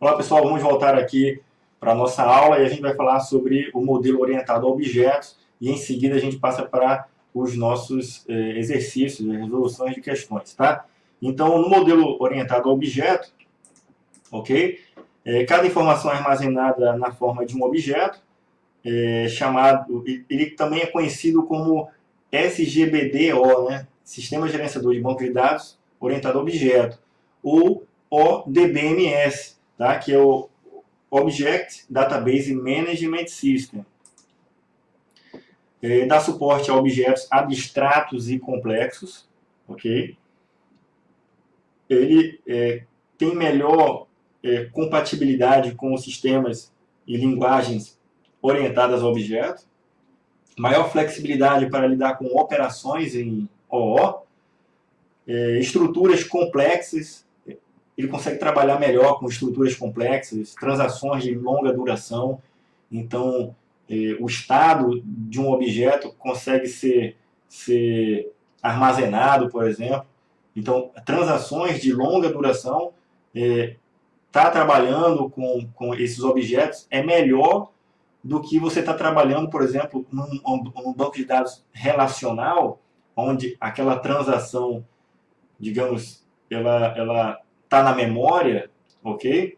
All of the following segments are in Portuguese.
Olá pessoal, vamos voltar aqui para a nossa aula e a gente vai falar sobre o modelo orientado a objetos e em seguida a gente passa para os nossos exercícios, resoluções de questões, tá? Então, no modelo orientado a objeto, ok? Cada informação é armazenada na forma de um objeto, chamado, ele também é conhecido como SGBD-O, né? Sistema Gerenciador de Banco de Dados Orientado a Objeto, ou ODBMS, tá? Que é o Object Database Management System. Dá suporte a objetos abstratos e complexos, ok? Ele tem melhor compatibilidade com os sistemas e linguagens orientadas a objetos, maior flexibilidade para lidar com operações em OO, estruturas complexas, ele consegue trabalhar melhor com estruturas complexas, transações de longa duração, então o estado de um objeto consegue ser armazenado, por exemplo. Então, transações de longa duração, trabalhando com esses objetos é melhor do que você está trabalhando, por exemplo, num banco de dados relacional, onde aquela transação, digamos, ela está na memória, ok?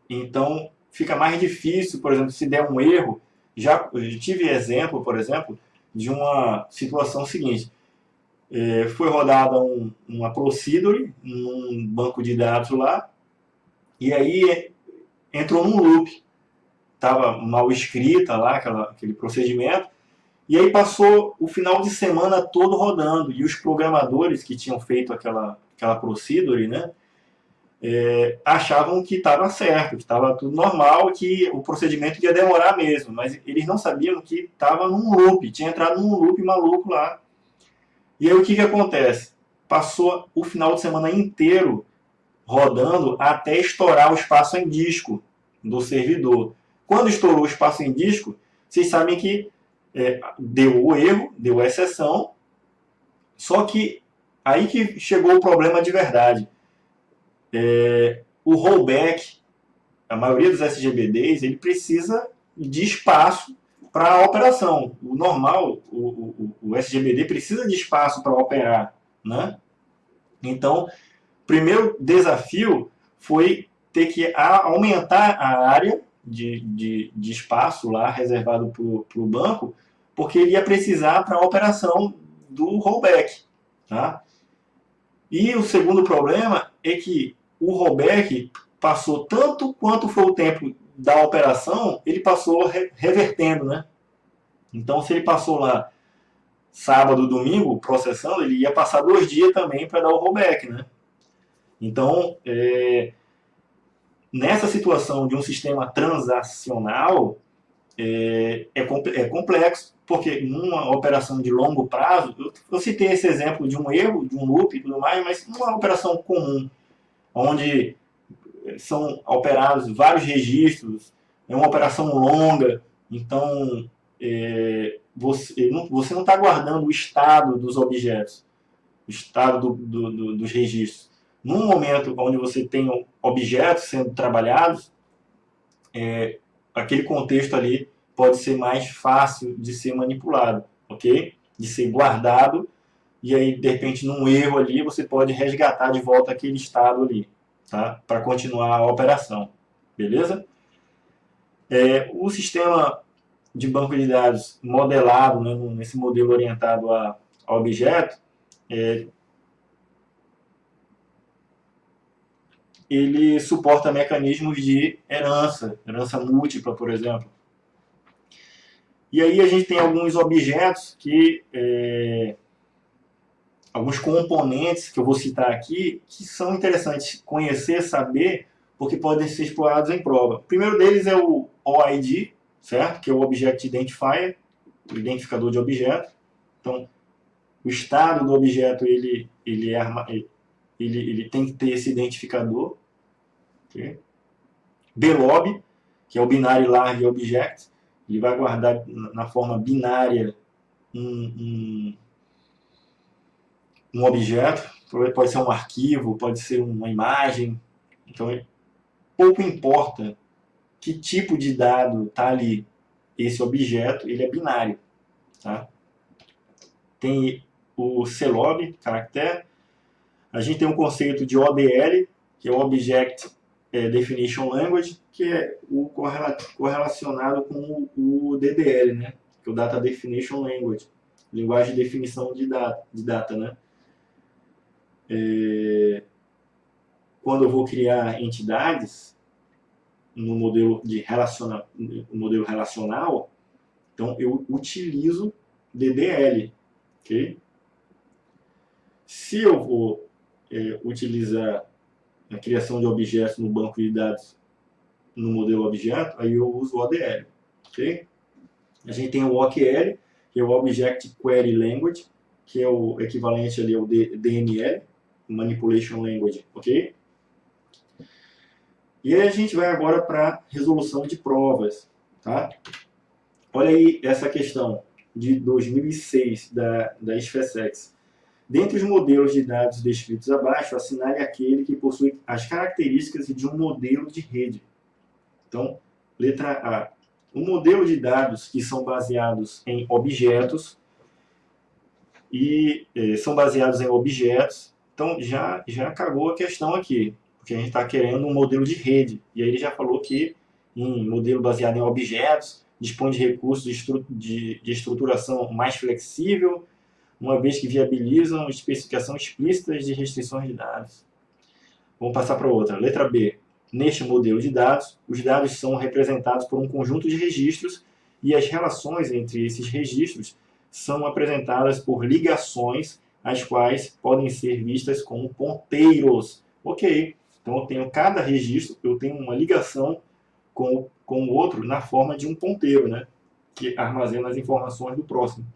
Então, fica mais difícil, por exemplo, se der um erro. Eu tive exemplo, por exemplo, de uma situação seguinte. Foi rodada uma procedure num banco de dados lá, e aí entrou num loop. Estava mal escrita lá, aquele procedimento, e aí passou o final de semana todo rodando, e os programadores que tinham feito aquela procedure, né, achavam que estava certo, que estava tudo normal, que o procedimento ia demorar mesmo, mas eles não sabiam que estava num loop, tinha entrado num loop maluco lá. E aí o que acontece? Passou o final de semana inteiro rodando até estourar o espaço em disco do servidor. Quando estourou o espaço em disco, vocês sabem que deu o erro, deu a exceção, só que aí que chegou o problema de verdade. O rollback, a maioria dos SGBDs, ele precisa de espaço para a operação. O normal, o SGBD precisa de espaço para operar, né? Então, o primeiro desafio foi ter que aumentar a área de espaço lá reservado para o banco, porque ele ia precisar para a operação do rollback, tá? E o segundo problema é que o rollback passou tanto quanto foi o tempo da operação, ele passou revertendo, né? Então, se ele passou lá sábado, domingo, processando, ele ia passar 2 dias também para dar o rollback, né? Então, nessa situação de um sistema transacional, é complexo, porque numa operação de longo prazo, eu citei esse exemplo de um erro, de um loop e tudo mais, mas numa operação comum, onde são operados vários registros, é uma operação longa, então você não está guardando o estado dos objetos, o estado dos registros. Num momento onde você tem objetos sendo trabalhados, aquele contexto ali pode ser mais fácil de ser manipulado, ok? De ser guardado, e aí, de repente, num erro ali, você pode resgatar de volta aquele estado ali, tá? Para continuar a operação, beleza? O sistema de banco de dados modelado, né, nesse modelo orientado a objeto, ele suporta mecanismos de herança múltipla, por exemplo. E aí a gente tem alguns objetos alguns componentes que eu vou citar aqui, que são interessantes conhecer, saber, porque podem ser explorados em prova. O primeiro deles é o OID, certo? Que é o Object Identifier, o identificador de objeto. Então, o estado do objeto ele tem que ter esse identificador. Okay? BLOB, que é o Binary Large Object, ele vai guardar na forma binária um objeto, pode ser um arquivo, pode ser uma imagem. Então, pouco importa que tipo de dado está ali. Esse objeto, ele é binário. Tá? Tem o CLOB, caractere. A gente tem um conceito de ODL, que é o Object Definition Language, que é o correlacionado com o DDL, né? Que é o Data Definition Language, linguagem de definição de data, né? Quando eu vou criar entidades no modelo relacional, então eu utilizo DDL, ok? Se eu vou utilizar a criação de objetos no banco de dados no modelo objeto, aí eu uso o ODL, ok? A gente tem o OQL, que é o Object Query Language, que é o equivalente ali ao DML, Manipulation Language, ok? E aí a gente vai agora para resolução de provas, tá? Olha aí essa questão de 2006 da SFSEX. Dentre os modelos de dados descritos abaixo, assinale aquele que possui as características de um modelo de rede. Então, letra A. Um modelo de dados que são baseados em objetos então já cagou a questão aqui, porque a gente está querendo um modelo de rede. E aí ele já falou que em modelo baseado em objetos, dispõe de recursos de estruturação mais flexível, uma vez que viabilizam especificação explícitas de restrições de dados. Vamos passar para outra. Letra B. Neste modelo de dados, os dados são representados por um conjunto de registros e as relações entre esses registros são apresentadas por ligações, as quais podem ser vistas como ponteiros. Ok, então eu tenho cada registro, eu tenho uma ligação com o outro na forma de um ponteiro, né? Que armazena as informações do próximo.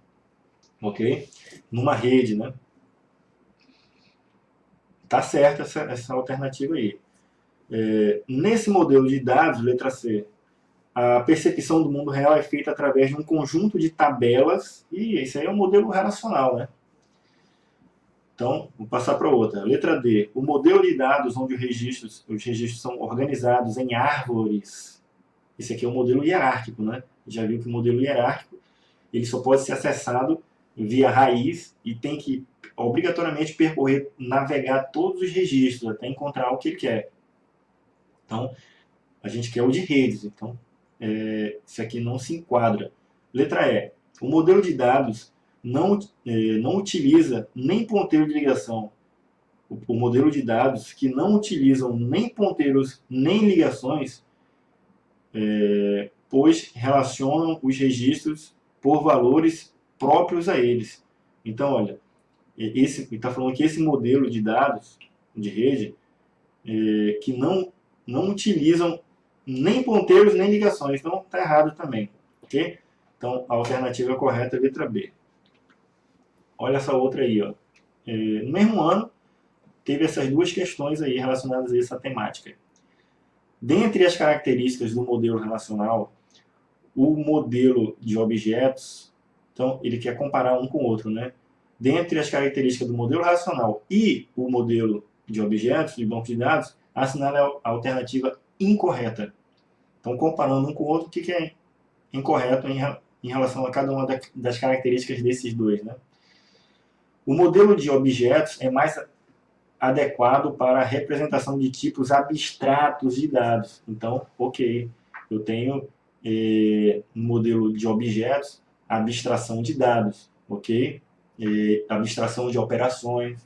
Ok? Numa rede, né? Tá certa essa alternativa aí. Nesse modelo de dados, letra C, a percepção do mundo real é feita através de um conjunto de tabelas, e isso aí é um modelo relacional, né? Então, vou passar para outra. Letra D, o modelo de dados onde os registros são organizados em árvores. Esse aqui é um modelo hierárquico, né? Já viu que o modelo hierárquico ele só pode ser acessado via raiz e tem que obrigatoriamente navegar todos os registros até encontrar o que ele quer. Então, a gente quer o de redes. Então, isso aqui não se enquadra. Letra E. O modelo de dados não utiliza nem ponteiro de ligação. O modelo de dados que não utilizam nem ponteiros nem ligações, pois relacionam os registros por valores próprios a eles. Então, olha, está falando que esse modelo de dados de rede que não utilizam nem ponteiros nem ligações, então está errado também, ok? Então a alternativa correta é a letra B. Olha essa outra aí, ó. No mesmo ano teve essas duas questões aí relacionadas a essa temática. Dentre as características do modelo relacional, o modelo de objetos, então ele quer comparar um com o outro, né? Dentre as características do modelo relacional e o modelo de objetos, de banco de dados, assinale a alternativa incorreta. Então, comparando um com o outro, o que é incorreto em relação a cada uma das características desses dois, né? O modelo de objetos é mais adequado para a representação de tipos abstratos de dados. Então, ok, eu tenho no modelo de objetos abstração de dados, ok? Abstração de operações.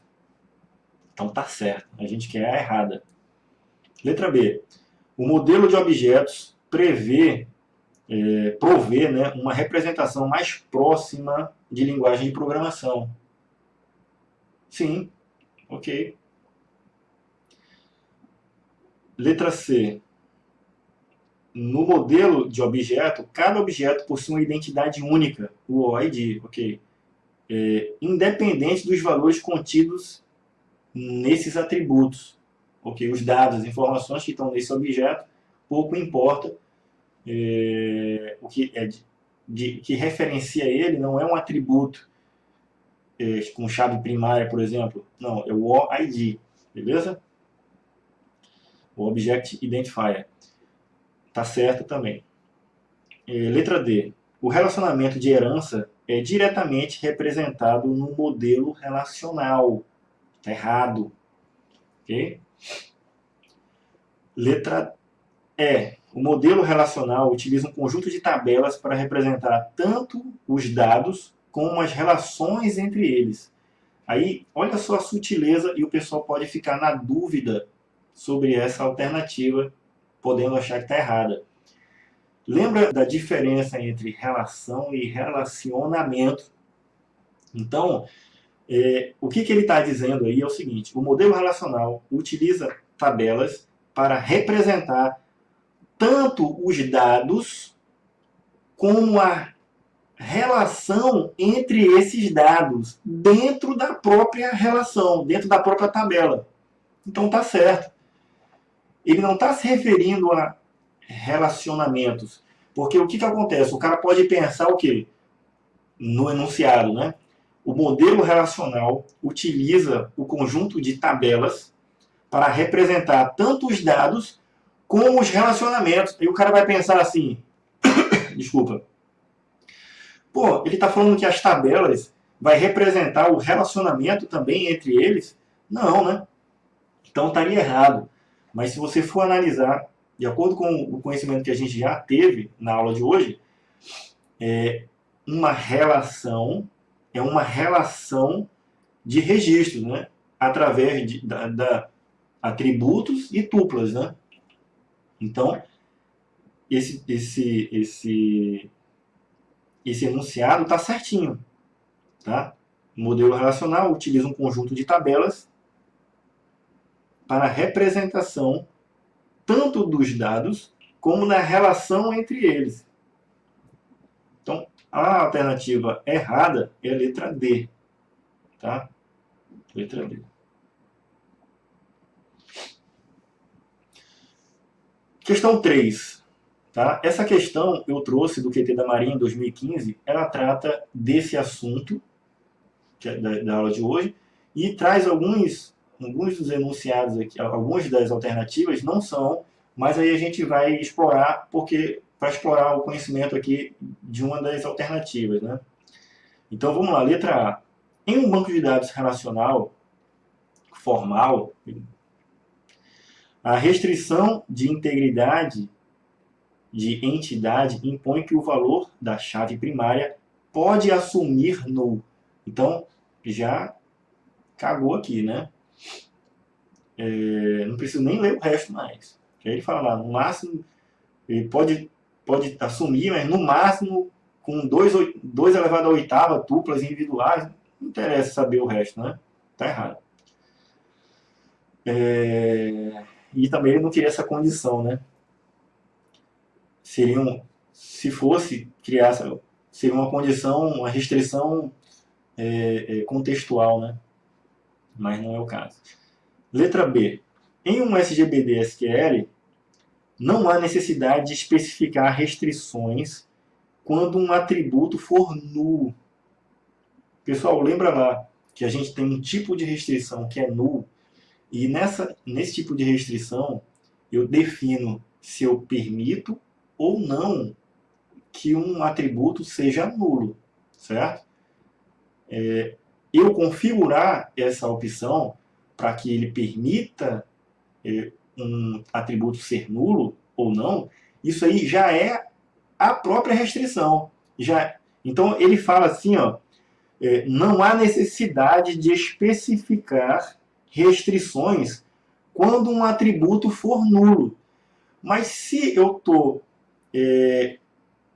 Então tá certo, a gente quer a errada. Letra B. O modelo de objetos provê né, uma representação mais próxima de linguagem de programação. Sim, ok. Letra C. No modelo de objeto, cada objeto possui uma identidade única, o OID, ok? Independente dos valores contidos nesses atributos, ok? Os dados, as informações que estão nesse objeto, pouco importa. O que referencia ele não é um atributo com chave primária, por exemplo. Não, é o OID, beleza? o Object Identifier. Tá certo também. Letra D. O relacionamento de herança é diretamente representado no modelo relacional. Está errado. Okay? Letra E. O modelo relacional utiliza um conjunto de tabelas para representar tanto os dados como as relações entre eles. Aí, olha só a sutileza, e o pessoal pode ficar na dúvida sobre essa alternativa, podendo achar que está errada. Lembra da diferença entre relação e relacionamento? Então, o que ele está dizendo aí é o seguinte: o modelo relacional utiliza tabelas para representar tanto os dados como a relação entre esses dados dentro da própria relação, dentro da própria tabela. Então tá certo. Ele não está se referindo a relacionamentos, porque o que acontece? O cara pode pensar o quê? No enunciado, né? O modelo relacional utiliza o conjunto de tabelas para representar tanto os dados como os relacionamentos. E o cara vai pensar assim, desculpa, pô, ele está falando que as tabelas vai representar o relacionamento também entre eles? Não, né? Então estaria errado. Mas se você for analisar, de acordo com o conhecimento que a gente já teve na aula de hoje, uma relação é uma relação de registros, né? Através de atributos e tuplas, né? Então, esse enunciado está certinho, tá? O modelo relacional utiliza um conjunto de tabelas para representação tanto dos dados como na relação entre eles. Então, a alternativa errada é a letra D, tá? Letra D. Questão 3. Tá? Essa questão eu trouxe do QT da Marinha em 2015. Ela trata desse assunto que é da aula de hoje e traz alguns dos enunciados aqui, algumas das alternativas não são, mas aí a gente vai explorar, porque para explorar o conhecimento aqui de uma das alternativas, né? Então vamos lá, letra A. Em um banco de dados relacional formal, a restrição de integridade de entidade impõe que o valor da chave primária pode assumir null. Então, já cagou aqui, né? Não preciso nem ler o resto mais. Aí ele fala lá, no máximo, ele pode assumir, mas no máximo com 2 elevado à oitava, tuplas individuais, não interessa saber o resto, né? Tá errado. E também ele não queria essa condição, né? Se fosse criar, seria uma condição, uma restrição contextual, né? Mas não é o caso. Letra B. Em um SGBD SQL, não há necessidade de especificar restrições quando um atributo for null. Pessoal, lembra lá que a gente tem um tipo de restrição que é null, e nesse tipo de restrição eu defino se eu permito ou não que um atributo seja nulo, certo? Eu configurar essa opção para que ele permita um atributo ser nulo ou não, isso aí já é a própria restrição. Então ele fala assim, ó, não há necessidade de especificar restrições quando um atributo for nulo. Mas se eu estou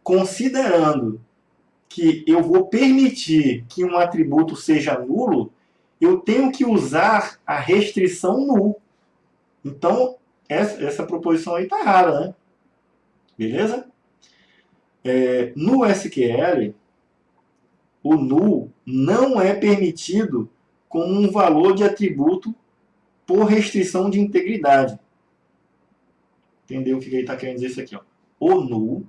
considerando que eu vou permitir que um atributo seja nulo, eu tenho que usar a restrição null. Então, essa proposição aí está errada, né? Beleza? No SQL, o null não é permitido como um valor de atributo por restrição de integridade. Entendeu o que ele está querendo dizer isso aqui? Ó? O null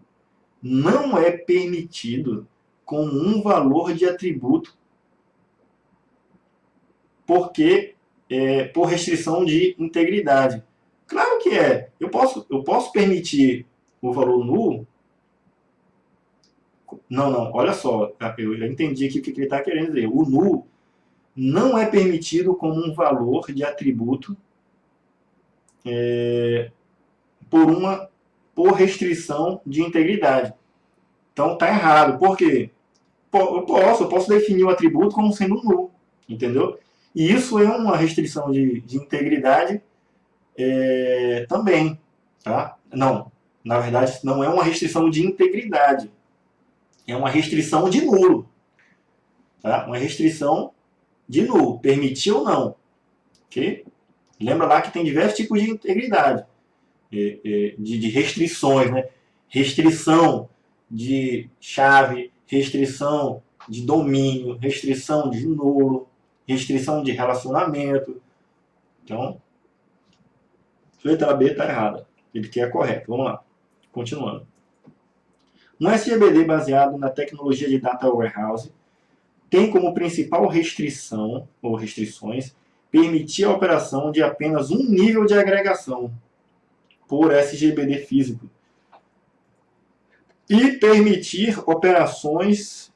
não é permitido como um valor de atributo por restrição de integridade. Claro que é? Eu posso permitir o valor null? Não, olha só, eu já entendi aqui o que ele está querendo dizer. O null não é permitido como um valor de atributo por restrição de integridade. Então está errado. Por quê? Eu posso definir o atributo como sendo null, entendeu? E isso é uma restrição de integridade também, tá? Não, na verdade não é uma restrição de integridade, é uma restrição de nulo, tá? Uma restrição de nulo, permitir ou não, ok? Lembra lá que tem diversos tipos de integridade, de restrições, né? Restrição de chave, restrição de domínio, restrição de nulo, restrição de relacionamento. Então, a letra B está errada. Ele quer correto. Vamos lá. Continuando. Um SGBD baseado na tecnologia de Data Warehouse tem como principal restrição ou restrições permitir a operação de apenas um nível de agregação por SGBD físico e permitir operações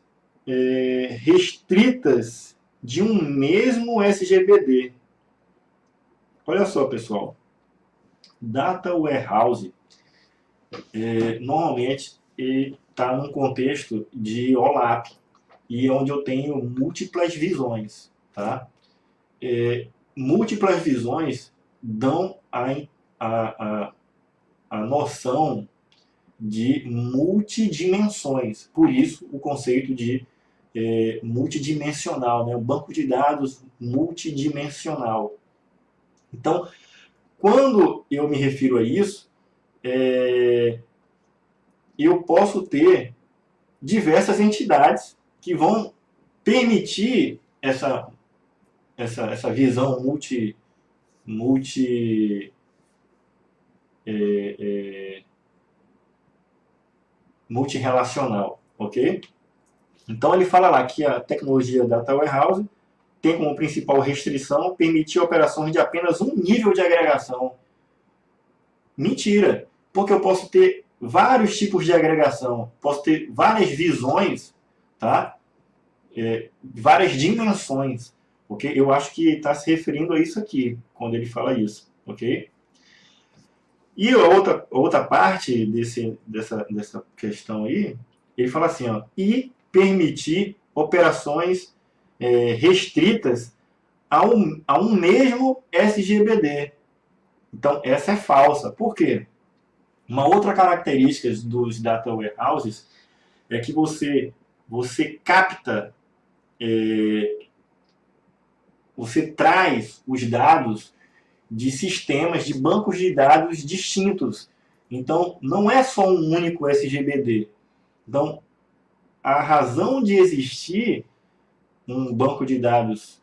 restritas de um mesmo SGBD. Olha só, pessoal. Data Warehouse, normalmente, está num contexto de OLAP, e onde eu tenho múltiplas visões. Tá? Múltiplas visões dão a noção de multidimensões. Por isso, o conceito de multidimensional, né? O banco de dados multidimensional. Então, quando eu me refiro a isso, eu posso ter diversas entidades que vão permitir essa visão multirelacional, ok? Então ele fala lá que a tecnologia Data Warehouse tem como principal restrição permitir operações de apenas um nível de agregação. Mentira! Porque eu posso ter vários tipos de agregação, posso ter várias visões, tá? Várias dimensões, ok? Eu acho que está se referindo a isso aqui, quando ele fala isso, ok? E a outra parte dessa questão aí, ele fala assim, ó, e permitir operações restritas a um mesmo SGBD. Então, essa é falsa. Por quê? Uma outra característica dos Data Warehouses é que você capta, você traz os dados de sistemas, de bancos de dados distintos. Então, não é só um único SGBD. Então, a razão de existir um banco de dados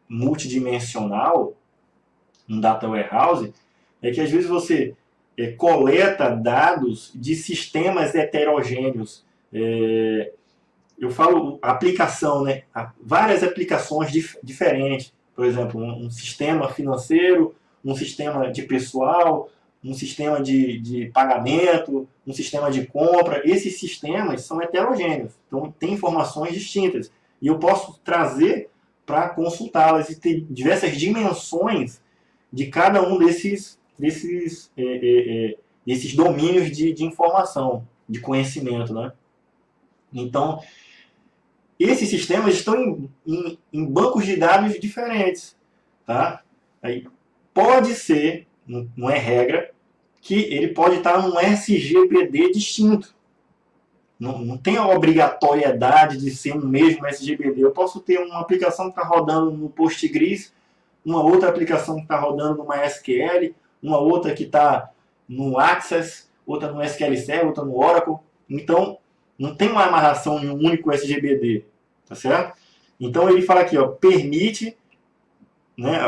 multidimensional, um Data Warehouse, é que às vezes você coleta dados de sistemas heterogêneos. Eu falo aplicação, né? Várias aplicações diferentes. Por exemplo, um sistema financeiro, um sistema de pessoal, um sistema de pagamento, um sistema de compra. Esses sistemas são heterogêneos, então tem informações distintas. E eu posso trazer para consultá-las e ter diversas dimensões de cada um desses domínios de informação, de conhecimento, né? Então, esses sistemas estão em bancos de dados diferentes, tá? Aí, pode ser, não é regra, que ele pode estar num SGBD distinto. Não tem a obrigatoriedade de ser um mesmo SGBD. Eu posso ter uma aplicação que está rodando no Postgres, uma outra aplicação que está rodando no MySQL, uma outra que está no Access, outra no SQL Server, outra no Oracle. Então, não tem uma amarração em um único SGBD, tá certo? Então, ele fala aqui, ó, permite, né,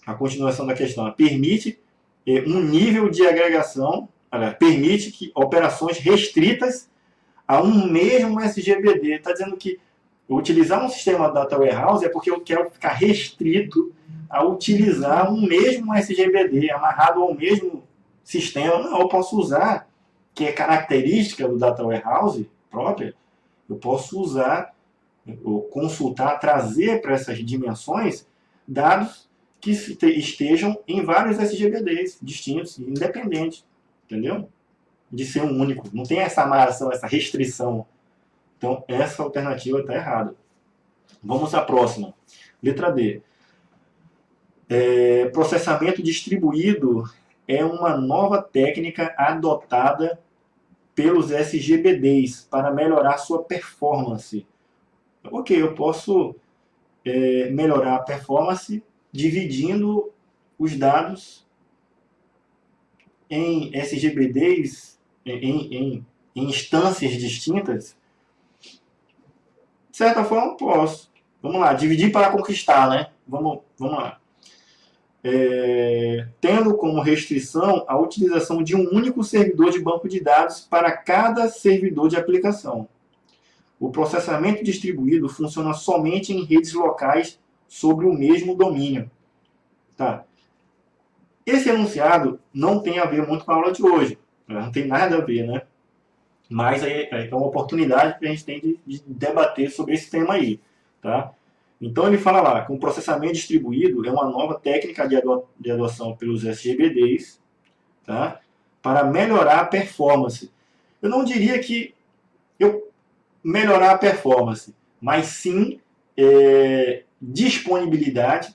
a continuação da questão, permite um nível de agregação, permite que operações restritas a um mesmo SGBD. Está dizendo que utilizar um sistema Data Warehouse é porque eu quero ficar restrito a utilizar um mesmo SGBD, amarrado ao mesmo sistema. Não, eu posso usar, que é característica do Data Warehouse própria, eu posso usar, ou consultar, trazer para essas dimensões dados que estejam em vários SGBDs distintos, independentes, entendeu? De ser um único. Não tem essa amarração, essa restrição. Então, essa alternativa está errada. Vamos à próxima. Letra D. Processamento distribuído é uma nova técnica adotada pelos SGBDs para melhorar sua performance. Ok, eu posso melhorar a performance dividindo os dados em SGBDs, em instâncias distintas. De certa forma, posso. Vamos lá, dividir para conquistar, né? Vamos lá. Tendo como restrição a utilização de um único servidor de banco de dados para cada servidor de aplicação. O processamento distribuído funciona somente em redes locais sobre o mesmo domínio. Tá. Esse enunciado não tem a ver muito com a aula de hoje. Não tem nada a ver, né? Mas é uma oportunidade que a gente tem de debater sobre esse tema aí. Tá? Então ele fala lá que o processamento distribuído é uma nova técnica de adoção pelos SGBDs, tá? Para melhorar a performance. Eu não diria que melhorar a performance, mas sim disponibilidade,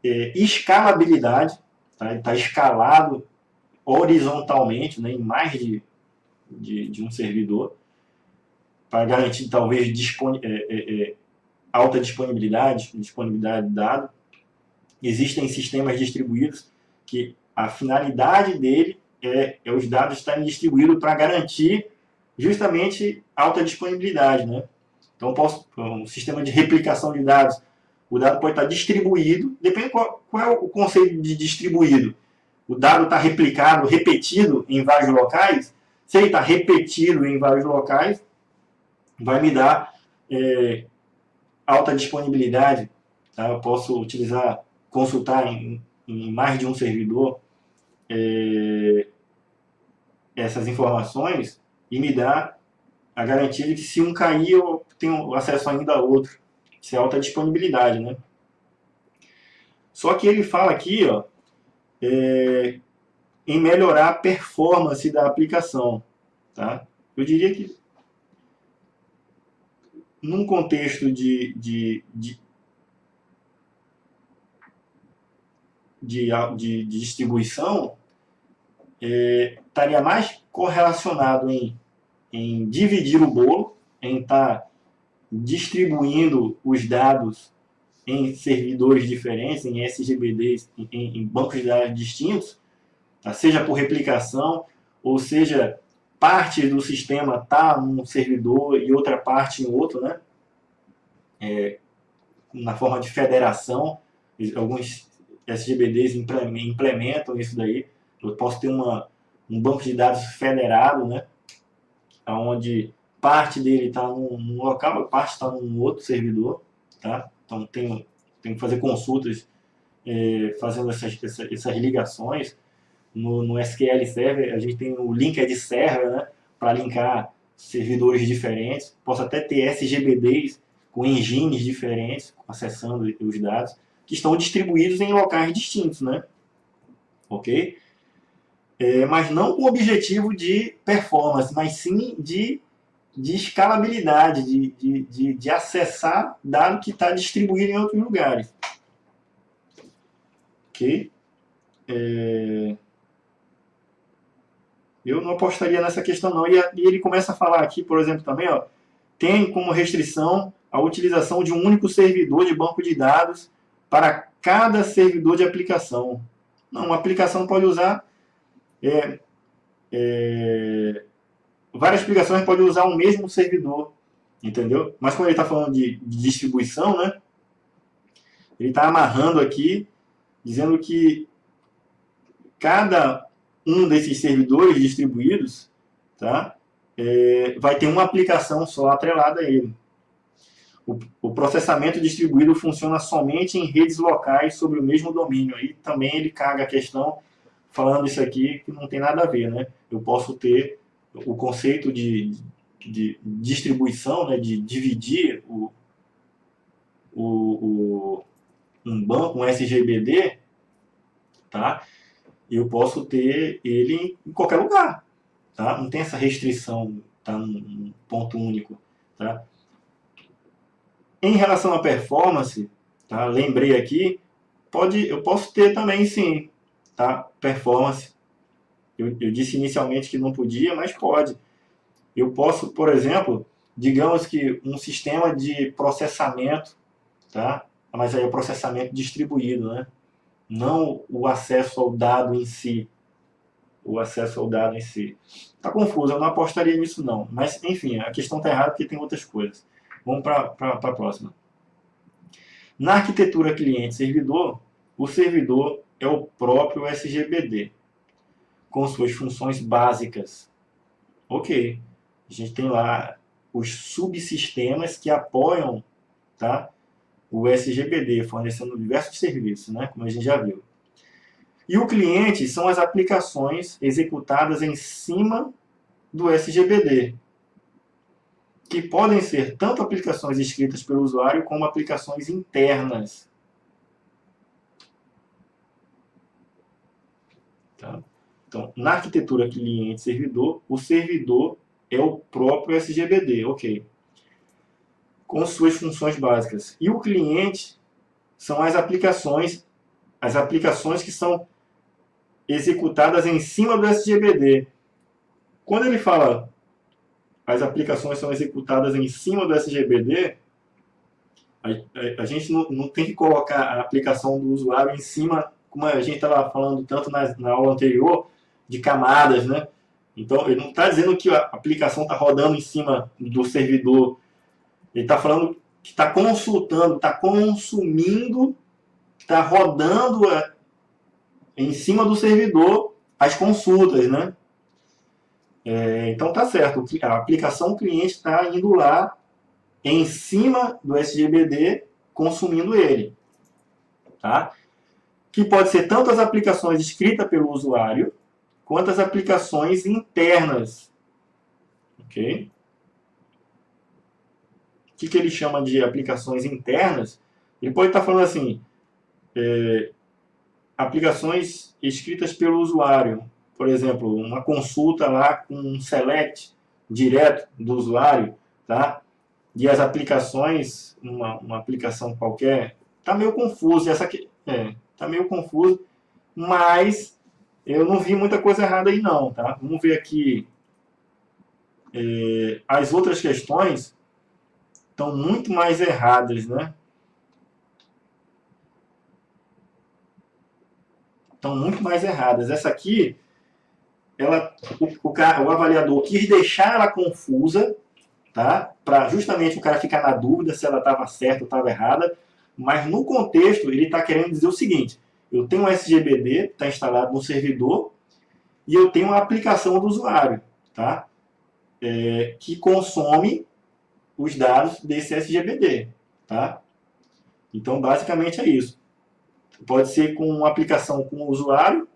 escalabilidade, tá? Ele está escalado horizontalmente, né, em mais de um servidor, para garantir talvez alta disponibilidade de dado. Existem sistemas distribuídos que a finalidade dele é os dados estarem distribuídos para garantir justamente alta disponibilidade, né? Então, um sistema de replicação de dados, o dado pode estar distribuído, depende qual é o conceito de distribuído. O dado está repetido em vários locais. Se ele está repetido em vários locais, vai me dar alta disponibilidade. Tá? Eu posso consultar em mais de um servidor essas informações e me dá a garantia de que se um cair, eu tenho acesso ainda a outro. Isso é alta disponibilidade, né? Só que ele fala aqui, ó, em melhorar a performance da aplicação. Tá? Eu diria que num contexto de distribuição, estaria mais correlacionado em dividir o bolo, em estar distribuindo os dados em servidores diferentes, em SGBDs, em bancos de dados distintos, tá? Seja por replicação, ou seja, parte do sistema está num servidor e outra parte em outro, né? Na forma de federação, alguns SGBDs implementam isso daí. Eu posso ter um banco de dados federado, né? Onde parte dele está num local, parte está num outro servidor, tá? Então tem que fazer consultas fazendo essas ligações. No SQL Server a gente tem o linked server, né? Para linkar servidores diferentes. Posso até ter SGBDs com engines diferentes acessando os dados que estão distribuídos em locais distintos, né? Ok? Mas não com o objetivo de performance, mas sim de escalabilidade, de acessar dado que está distribuído em outros lugares. Ok? Eu não apostaria nessa questão não. E ele começa a falar aqui, por exemplo, também, ó, tem como restrição a utilização de um único servidor de banco de dados para cada servidor de aplicação. Não, uma aplicação pode usar várias aplicações podem usar o mesmo servidor, entendeu? Mas quando ele está falando de distribuição, né? Ele está amarrando aqui, dizendo que cada um desses servidores distribuídos, tá? Vai ter uma aplicação só atrelada a ele. O processamento distribuído funciona somente em redes locais sobre o mesmo domínio. Aí também ele caga a questão falando isso aqui que não tem nada a ver, né? Eu posso ter o conceito de distribuição, né, de dividir um banco, um SGBD, tá? Eu posso ter ele em qualquer lugar, tá? Não tem essa restrição, tá? Um ponto único, tá? Em relação à performance, tá? Lembrei aqui, eu posso ter também sim, tá? Performance. Eu disse inicialmente que não podia, mas pode. Eu posso, por exemplo, digamos que um sistema de processamento, tá? Mas aí é o processamento distribuído, né? Não o acesso ao dado em si. O acesso ao dado em si. Tá confuso, eu não apostaria nisso não. Mas, enfim, a questão está errada porque tem outras coisas. Vamos para a próxima. Na arquitetura cliente-servidor, o servidor é o próprio SGBD, com suas funções básicas. Ok, a gente tem lá os subsistemas que apoiam, tá, o SGBD, fornecendo diversos serviços, né, como a gente já viu. E o cliente são as aplicações executadas em cima do SGBD, que podem ser tanto aplicações escritas pelo usuário como aplicações internas. Tá? Então, na arquitetura cliente-servidor, o servidor é o próprio SGBD, ok, com suas funções básicas. E o cliente são as aplicações que são executadas em cima do SGBD. Quando ele fala as aplicações são executadas em cima do SGBD, a gente não tem que colocar a aplicação do usuário em cima, como a gente estava falando tanto na aula anterior, de camadas, né? Então, ele não está dizendo que a aplicação está rodando em cima do servidor. Ele está falando que está consultando, está consumindo, está rodando em cima do servidor as consultas, né? Então tá certo, a aplicação cliente está indo lá em cima do SGBD, consumindo ele, tá? Que pode ser tanto as aplicações escritas pelo usuário, quanto as aplicações internas, ok? O que ele chama de aplicações internas? Ele pode estar falando assim, aplicações escritas pelo usuário, por exemplo, uma consulta lá com um select direto do usuário, tá? E as aplicações, uma aplicação qualquer, tá meio confuso. Tá meio confuso, mas eu não vi muita coisa errada aí não, tá? Vamos ver aqui. As outras questões estão muito mais erradas, né? Estão muito mais erradas. Essa aqui, o avaliador quis deixar ela confusa, tá? Para justamente o cara ficar na dúvida se ela estava certa ou estava errada, mas no contexto ele está querendo dizer o seguinte: eu tenho um SGBD, está instalado no servidor, e eu tenho uma aplicação do usuário, tá? Que consome os dados desse SGBD, tá? Então, basicamente é isso. Pode ser com uma aplicação com o usuário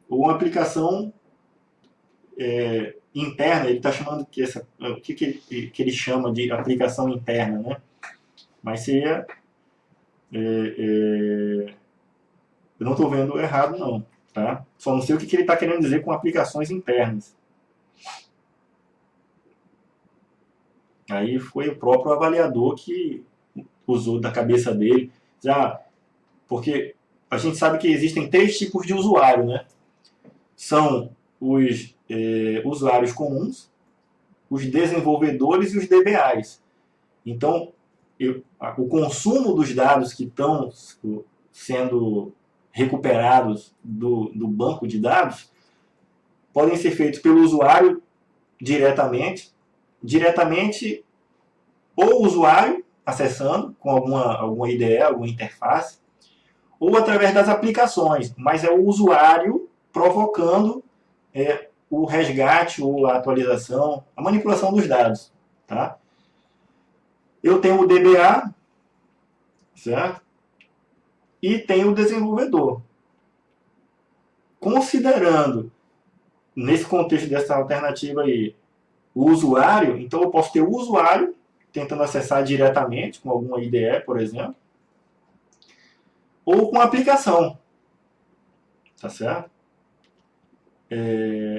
ou uma aplicação interna. Ele está chamando o que ele chama de aplicação interna, né? Mas seria eu não estou vendo errado não, tá? Só não sei o que ele está querendo dizer com aplicações internas. Aí foi o próprio avaliador que usou da cabeça dele, já porque a gente sabe que existem 3 tipos de usuário, né? São os usuários comuns, os desenvolvedores e os DBAs. Então, o consumo dos dados que estão sendo recuperados do banco de dados podem ser feitos pelo usuário diretamente ou o usuário acessando com alguma IDE, alguma interface, ou através das aplicações, mas é o usuário provocando o resgate ou a atualização, a manipulação dos dados, tá? Eu tenho o DBA, certo? E tenho o desenvolvedor. Considerando, nesse contexto dessa alternativa aí, o usuário, então eu posso ter o usuário tentando acessar diretamente com alguma IDE, por exemplo, ou com a aplicação, tá certo?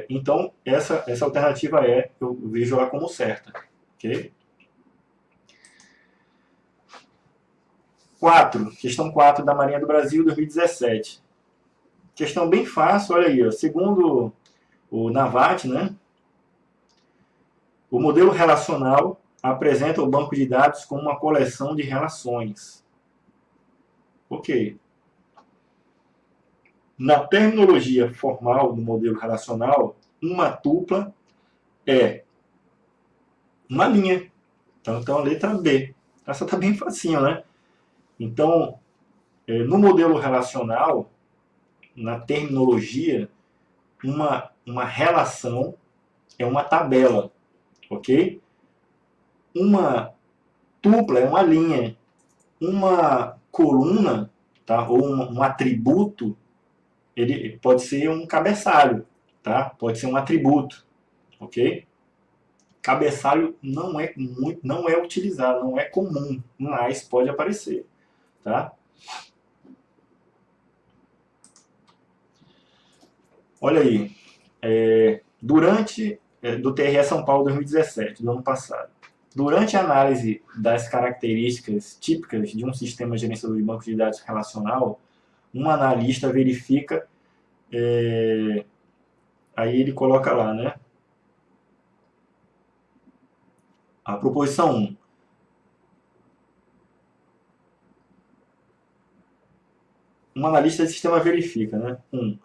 Então, essa alternativa eu vejo ela como certa, ok? 4, questão 4 da Marinha do Brasil, 2017. Questão bem fácil, olha aí, ó. Segundo o Navat, né, o modelo relacional apresenta o banco de dados como uma coleção de relações. Ok. Na terminologia formal do modelo relacional, uma tupla é uma linha. Então, a letra B. Essa está bem facinho, né? Então, no modelo relacional, na terminologia, uma relação é uma tabela, ok? Uma tupla é uma linha. Uma coluna, tá? Ou um atributo, ele pode ser um cabeçalho, tá? Pode ser um atributo, ok? Cabeçalho não é utilizado, não é comum, mas pode aparecer, tá? Olha aí, do TRE São Paulo 2017, do ano passado. Durante a análise das características típicas de um sistema gerenciador de banco de dados relacional, um analista verifica, aí ele coloca lá, né? A proposição 1. Um analista de sistema verifica, né? 1.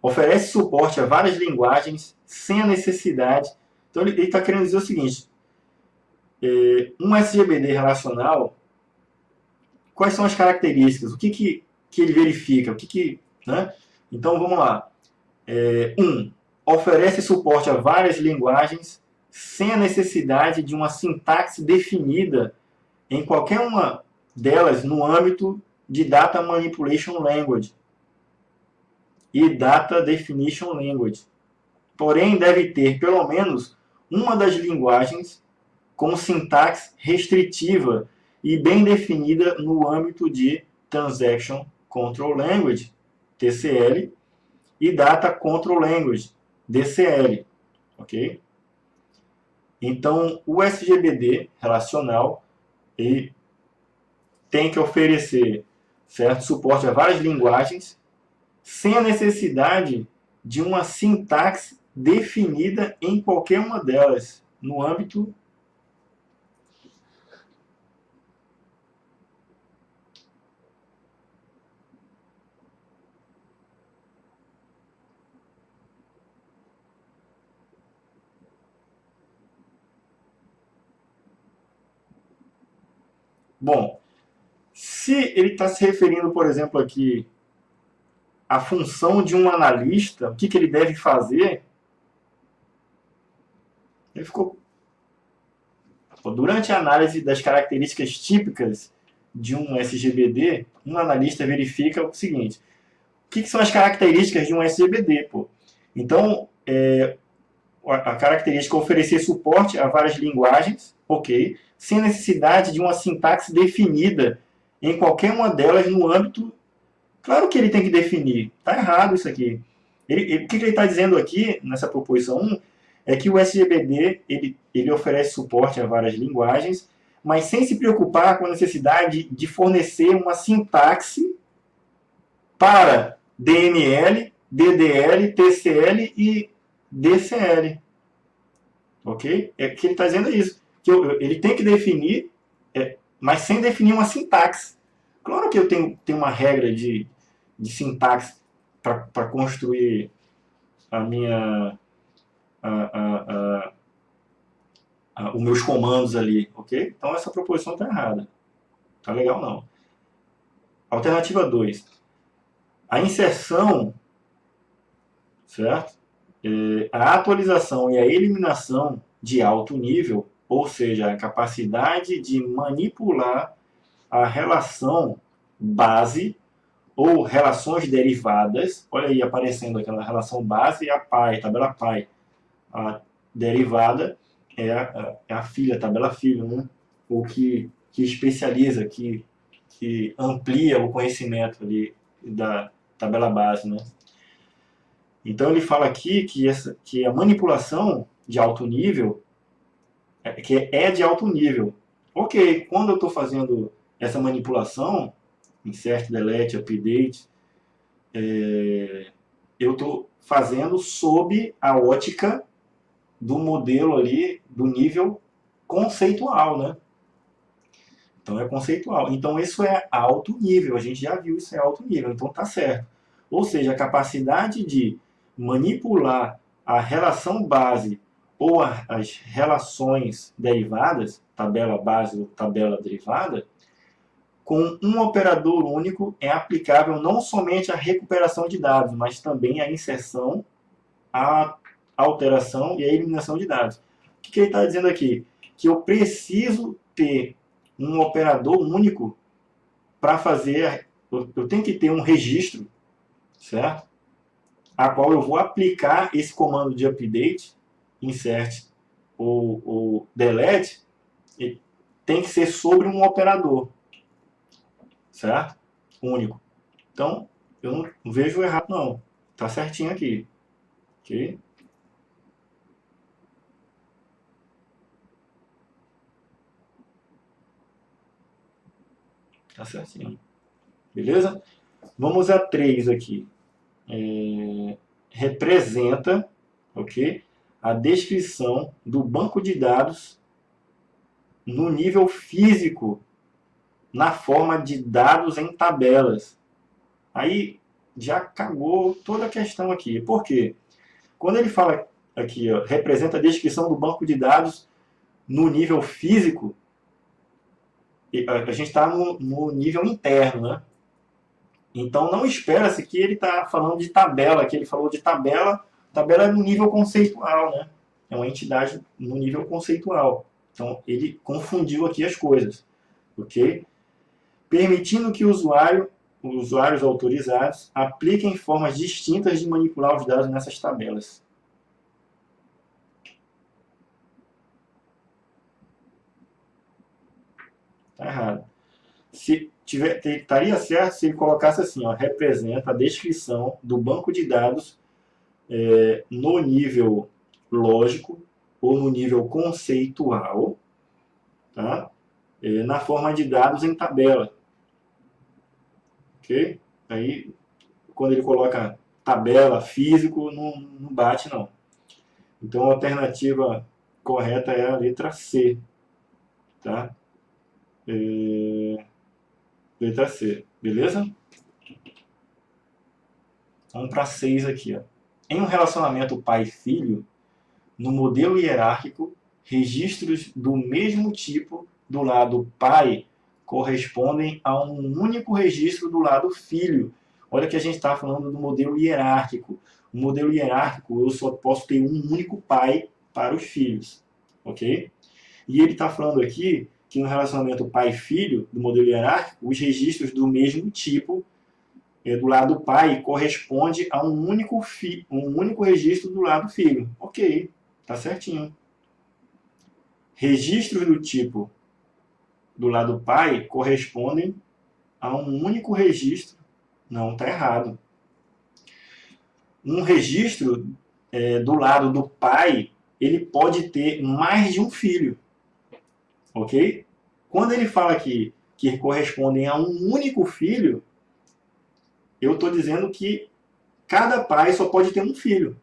Oferece suporte a várias linguagens sem a necessidade. Então ele está querendo dizer o seguinte: um SGBD relacional, quais são as características? O que ele verifica? Né? Então vamos lá. 1. Oferece suporte a várias linguagens sem a necessidade de uma sintaxe definida em qualquer uma delas no âmbito de Data Manipulation Language e Data Definition Language. Porém, deve ter pelo menos uma das linguagens com sintaxe restritiva e bem definida no âmbito de Transaction Control Language, TCL, e Data Control Language, DCL. Ok? Então, o SGBD relacional ele tem que oferecer certo suporte a várias linguagens sem a necessidade de uma sintaxe definida em qualquer uma delas, no âmbito. Bom, se ele está se referindo, por exemplo, aqui à função de um analista, o que ele deve fazer, ele ficou. Durante a análise das características típicas de um SGBD, um analista verifica o seguinte: o que são as características de um SGBD? Pô? Então, a característica é oferecer suporte a várias linguagens, ok, sem necessidade de uma sintaxe definida em qualquer uma delas no âmbito. Claro que ele tem que definir, está errado isso aqui. O que ele está dizendo aqui, nessa proposição 1, é que o SGBD ele oferece suporte a várias linguagens, mas sem se preocupar com a necessidade de fornecer uma sintaxe para DML, DDL, TCL e DCL. Ok? É que ele está dizendo isso. Que ele tem que definir, mas sem definir uma sintaxe. Claro que eu tenho uma regra de sintaxe para construir a minha os meus comandos ali, ok? Então essa proposição está errada. Tá legal não. Alternativa 2. A inserção, certo? A atualização e a eliminação de alto nível ou seja, a capacidade de manipular a relação base ou relações derivadas. Olha aí aparecendo aquela relação base e a pai, tabela pai. A derivada é a filha, tabela filho, né? O que especializa, que amplia o conhecimento ali da tabela base, né? Então ele fala aqui que a manipulação de alto nível que é de alto nível. Ok, quando eu estou fazendo essa manipulação, insert, delete, update, eu estou fazendo sob a ótica do modelo ali, do nível conceitual, né? Então é conceitual. Então isso é alto nível, a gente já viu isso é alto nível, então tá certo. Ou seja, a capacidade de manipular a relação base ou as relações derivadas, tabela base ou tabela derivada, com um operador único é aplicável não somente à recuperação de dados, mas também à inserção, à alteração e à eliminação de dados. O que ele está dizendo aqui? Que eu preciso ter um operador único para fazer. Eu tenho que ter um registro, certo? A qual eu vou aplicar esse comando de update, insert ou delete, tem que ser sobre um operador, certo? Único. Então, eu não vejo errado não. Tá certinho aqui. Ok? Tá certinho. Beleza? Vamos a 3 aqui. Representa, ok? A descrição do banco de dados no nível físico, na forma de dados em tabelas. Aí já cagou toda a questão aqui. Por quê? Quando ele fala aqui, ó, representa a descrição do banco de dados no nível físico, a gente está no nível interno, né? Então não espera-se que ele está falando de tabela, que ele falou de tabela, tabela é no nível conceitual, né? É uma entidade no nível conceitual. Então ele confundiu aqui as coisas, ok? Permitindo que os usuários autorizados apliquem formas distintas de manipular os dados nessas tabelas. Está errado. Estaria certo se ele colocasse assim, ó, representa a descrição do banco de dados no nível lógico ou no nível conceitual, tá? Na forma de dados em tabela. Ok? Aí, quando ele coloca tabela, físico, não bate não. Então a alternativa correta é a letra C. Tá? Letra C. Beleza? Vamos para 6 aqui. Ó. Em um relacionamento pai-filho, no modelo hierárquico, registros do mesmo tipo do lado pai correspondem a um único registro do lado filho. Olha que a gente está falando do modelo hierárquico. O modelo hierárquico, eu só posso ter um único pai para os filhos. Ok? E ele está falando aqui que no relacionamento pai-filho, do modelo hierárquico, os registros do mesmo tipo do lado pai corresponde a um único registro do lado filho. Ok, tá certinho. Registros do tipo do lado pai correspondem a um único registro. Não, tá errado. Um registro do lado do pai, ele pode ter mais de um filho. Ok? Quando ele fala aqui que correspondem a um único filho, eu estou dizendo que cada pai só pode ter um filho.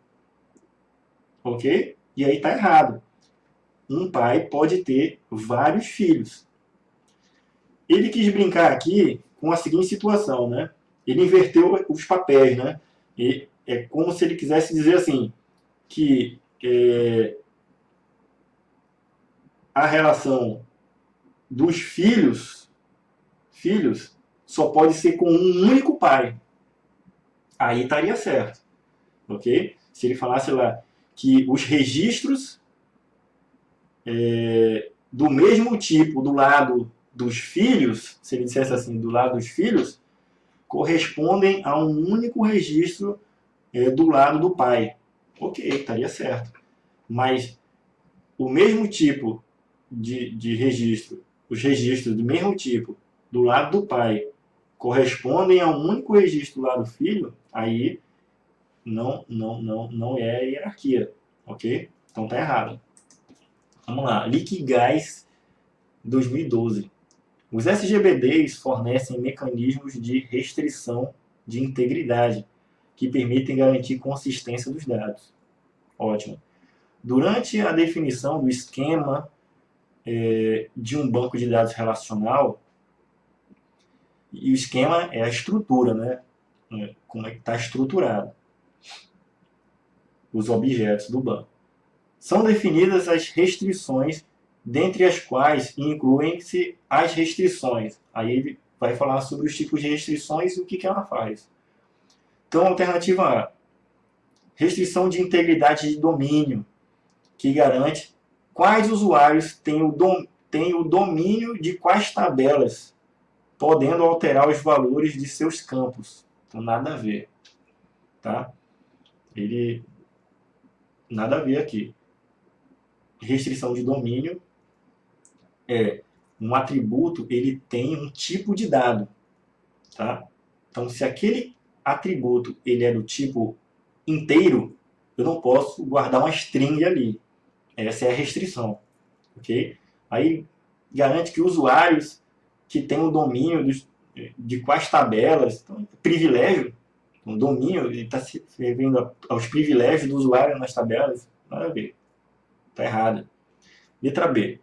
Ok? E aí está errado. Um pai pode ter vários filhos. Ele quis brincar aqui com a seguinte situação, né? Ele inverteu os papéis, né? E é como se ele quisesse dizer assim, que a relação dos filhos só pode ser com um único pai. Aí estaria certo, ok? Se ele falasse lá que os registros do mesmo tipo do lado dos filhos, se ele dissesse assim, do lado dos filhos, correspondem a um único registro do lado do pai. Ok, estaria certo. Mas o mesmo tipo de registro, os registros do mesmo tipo do lado do pai correspondem a um único registro do lado do filho, aí não é hierarquia, ok? Então tá errado. Vamos lá, Liquigás 2012. Os SGBDs fornecem mecanismos de restrição de integridade que permitem garantir consistência dos dados. Ótimo. Durante a definição do esquema de um banco de dados relacional, e o esquema é a estrutura, né? Como é que está estruturado os objetos do banco. São definidas as restrições, dentre as quais incluem-se as restrições. Aí ele vai falar sobre os tipos de restrições e o que ela faz. Então, alternativa A, restrição de integridade de domínio, que garante quais usuários têm o domínio de quais tabelas, podendo alterar os valores de seus campos. Então, nada a ver. Tá? Ele nada a ver aqui. Restrição de domínio é um atributo, ele tem um tipo de dado, tá? Então, se aquele atributo ele é do tipo inteiro, eu não posso guardar uma string ali. Essa é a restrição, ok? Aí garante que usuários que têm o domínio de quais tabelas, então, privilégio, um domínio, ele está se referindo aos privilégios do usuário nas tabelas, nada a ver, está errado. Letra B.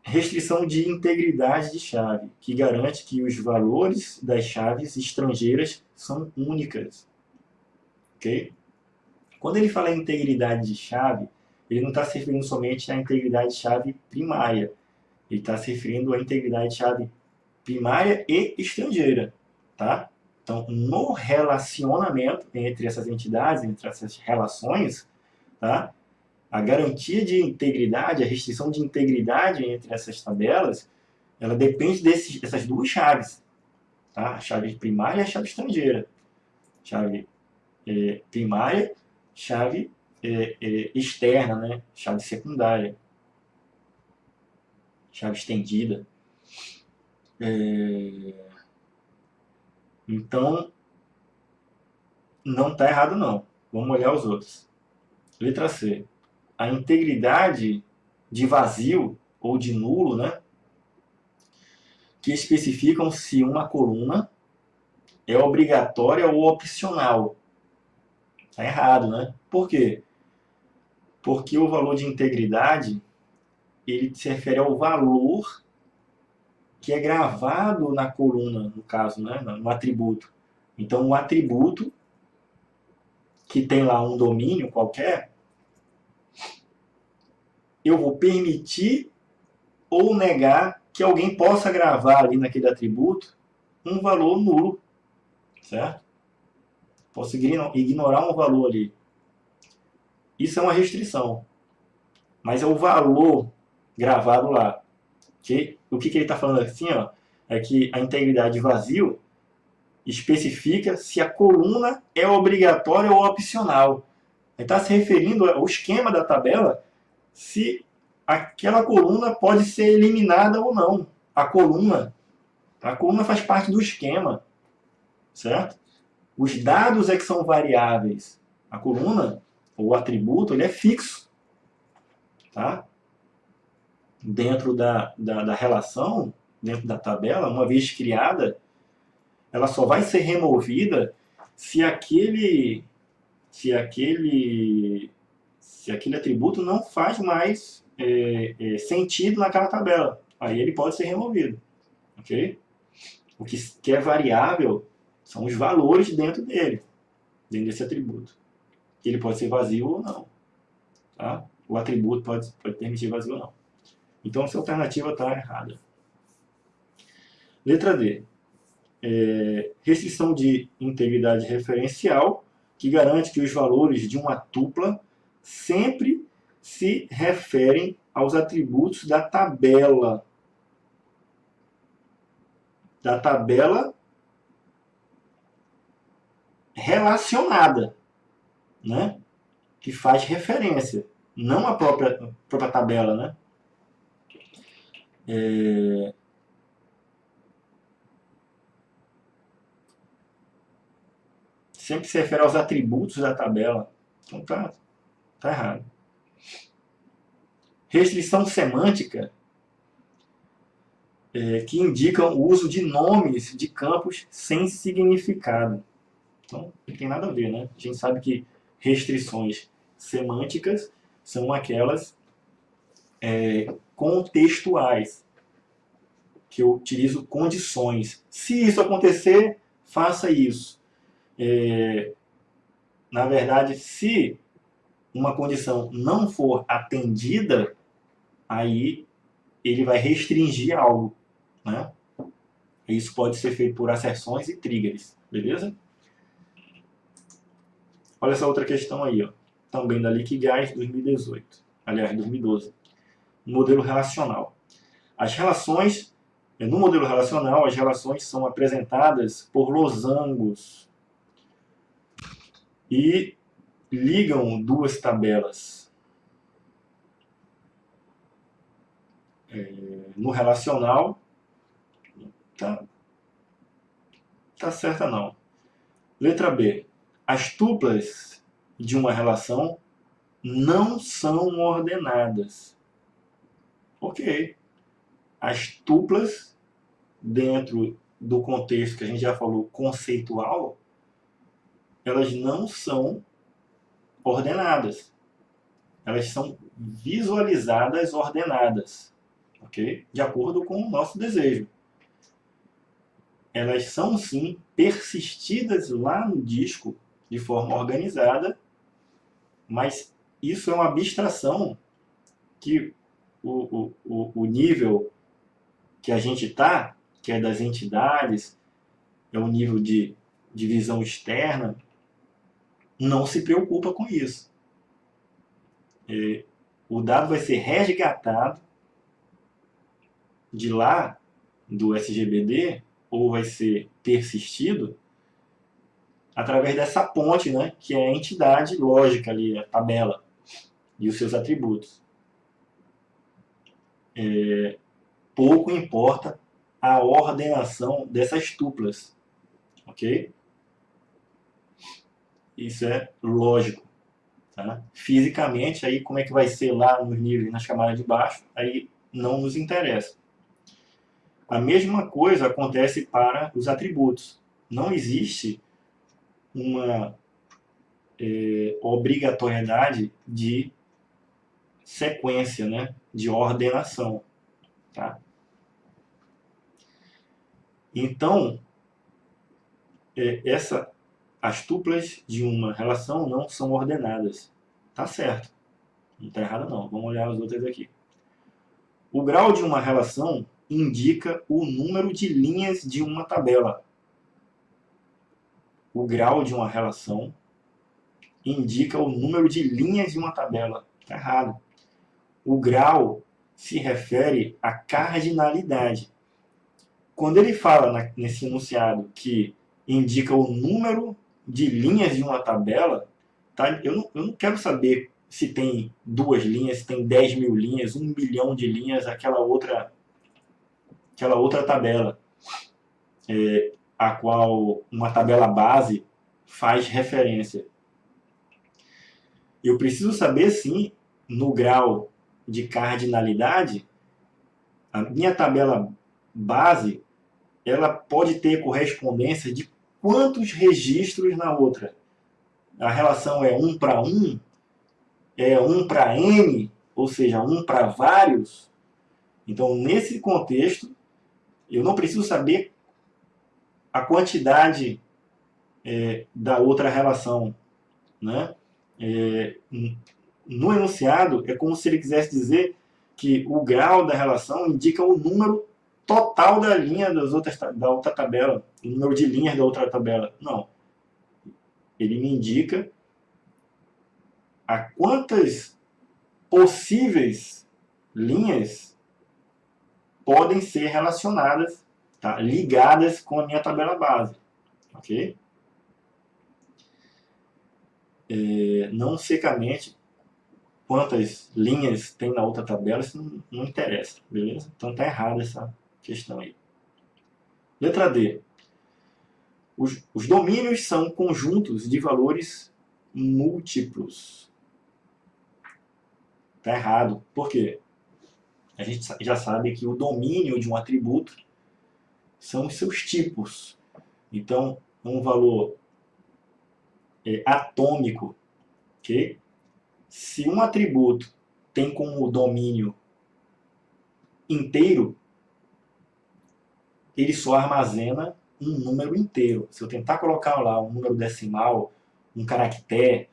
Restrição de integridade de chave, que garante que os valores das chaves estrangeiras são únicas. Ok? Quando ele fala em integridade de chave, ele não está se referindo somente à integridade de chave primária. Ele está se referindo à integridade de chave primária e estrangeira. Tá? Então, no relacionamento entre essas entidades, entre essas relações, tá? A garantia de integridade, a restrição de integridade entre essas tabelas, ela depende dessas duas chaves. Tá? A chave primária e a chave estrangeira. Chave primária, chave externa, né? Chave secundária. Chave estendida. Então, não está errado não. Vamos olhar os outros. Letra C. A integridade de vazio ou de nulo, né? Que especificam se uma coluna é obrigatória ou opcional. Está errado, né? Por quê? Porque o valor de integridade ele se refere ao valor que é gravado na coluna, no caso, né? No atributo. Então, o atributo que tem lá um domínio qualquer, eu vou permitir ou negar que alguém possa gravar ali naquele atributo um valor nulo, certo? Posso ignorar um valor ali. Isso é uma restrição, mas é o valor gravado lá. O que ele está falando assim, ó, é que a integridade de vazio especifica se a coluna é obrigatória ou opcional. Ele está se referindo ao esquema da tabela, se aquela coluna pode ser eliminada ou não. A coluna faz parte do esquema, certo? Os dados é que são variáveis. A coluna, ou o atributo, ele é fixo. Tá? Dentro da relação, dentro da tabela, uma vez criada, ela só vai ser removida se aquele atributo não faz mais sentido naquela tabela. Aí ele pode ser removido. Ok? O que é variável são os valores dentro dele, dentro desse atributo. Ele pode ser vazio ou não. Tá? O atributo pode permitir vazio ou não. Então, essa alternativa está errada. Letra D. Restrição de integridade referencial, que garante que os valores de uma tupla sempre se referem aos atributos da tabela relacionada, né? Que faz referência, não a própria tabela, né? Sempre se refere aos atributos da tabela. Então tá errado. Restrição semântica que indicam o uso de nomes de campos sem significado. Então, não tem nada a ver, né? A gente sabe que restrições semânticas são aquelas contextuais, que eu utilizo condições. Se isso acontecer, faça isso. Na verdade, se uma condição não for atendida, aí ele vai restringir algo, né? Isso pode ser feito por asserções e triggers, beleza? Olha essa outra questão aí, ó, também da Liquigás 2018, aliás, 2012. Modelo relacional. As relações, no modelo relacional, as relações são apresentadas por losangos e ligam duas tabelas. No relacional, tá certa não. Letra B. As tuplas de uma relação não são ordenadas. Ok. As tuplas, dentro do contexto que a gente já falou, conceitual, elas não são ordenadas. Elas são visualizadas ordenadas, ok? De acordo com o nosso desejo. Elas são, sim, persistidas lá no disco de forma organizada, mas isso é uma abstração que o nível que a gente está, que é das entidades, é o nível de visão externa, não se preocupa com isso. O dado vai ser resgatado de lá do SGBD, ou vai ser persistido através dessa ponte, né, que é a entidade lógica ali, a tabela e os seus atributos. Pouco importa a ordenação dessas tuplas, ok? Isso é lógico. Tá? Fisicamente, aí como é que vai ser lá nos níveis, nas camadas de baixo, aí não nos interessa. A mesma coisa acontece para os atributos. Não existe uma obrigatoriedade de sequência, né? De ordenação. Tá? Então, as tuplas de uma relação não são ordenadas. Tá certo. Não está errado não. Vamos olhar as outras aqui. O grau de uma relação indica o número de linhas de uma tabela. O grau de uma relação indica o número de linhas de uma tabela. Está errado. O grau se refere à cardinalidade. Quando ele fala nesse enunciado que indica o número de linhas de uma tabela, tá? Eu não quero saber se tem 2 linhas, se tem 10 mil linhas, 1 milhão de linhas, aquela outra tabela, a qual uma tabela base faz referência. Eu preciso saber, sim, no grau de cardinalidade, a minha tabela base, ela pode ter correspondência de quantos registros na outra. A relação é 1 para 1, é 1 para n, ou seja, 1 para vários. Então, nesse contexto, eu não preciso saber a quantidade da outra relação, né? No enunciado, é como se ele quisesse dizer que o grau da relação indica o número total da linha da outra tabela, o número de linhas da outra tabela. Não. Ele me indica a quantas possíveis linhas podem ser relacionadas, tá? Ligadas com a minha tabela base, ok? Não secamente quantas linhas tem na outra tabela, isso não interessa, beleza? Então tá errada essa questão aí. Letra D. Os domínios são conjuntos de valores múltiplos. Tá errado. Por quê? A gente já sabe que o domínio de um atributo são os seus tipos. Então, um valor atômico, ok? Se um atributo tem como domínio inteiro, ele só armazena um número inteiro. Se eu tentar colocar lá um número decimal, um caractere,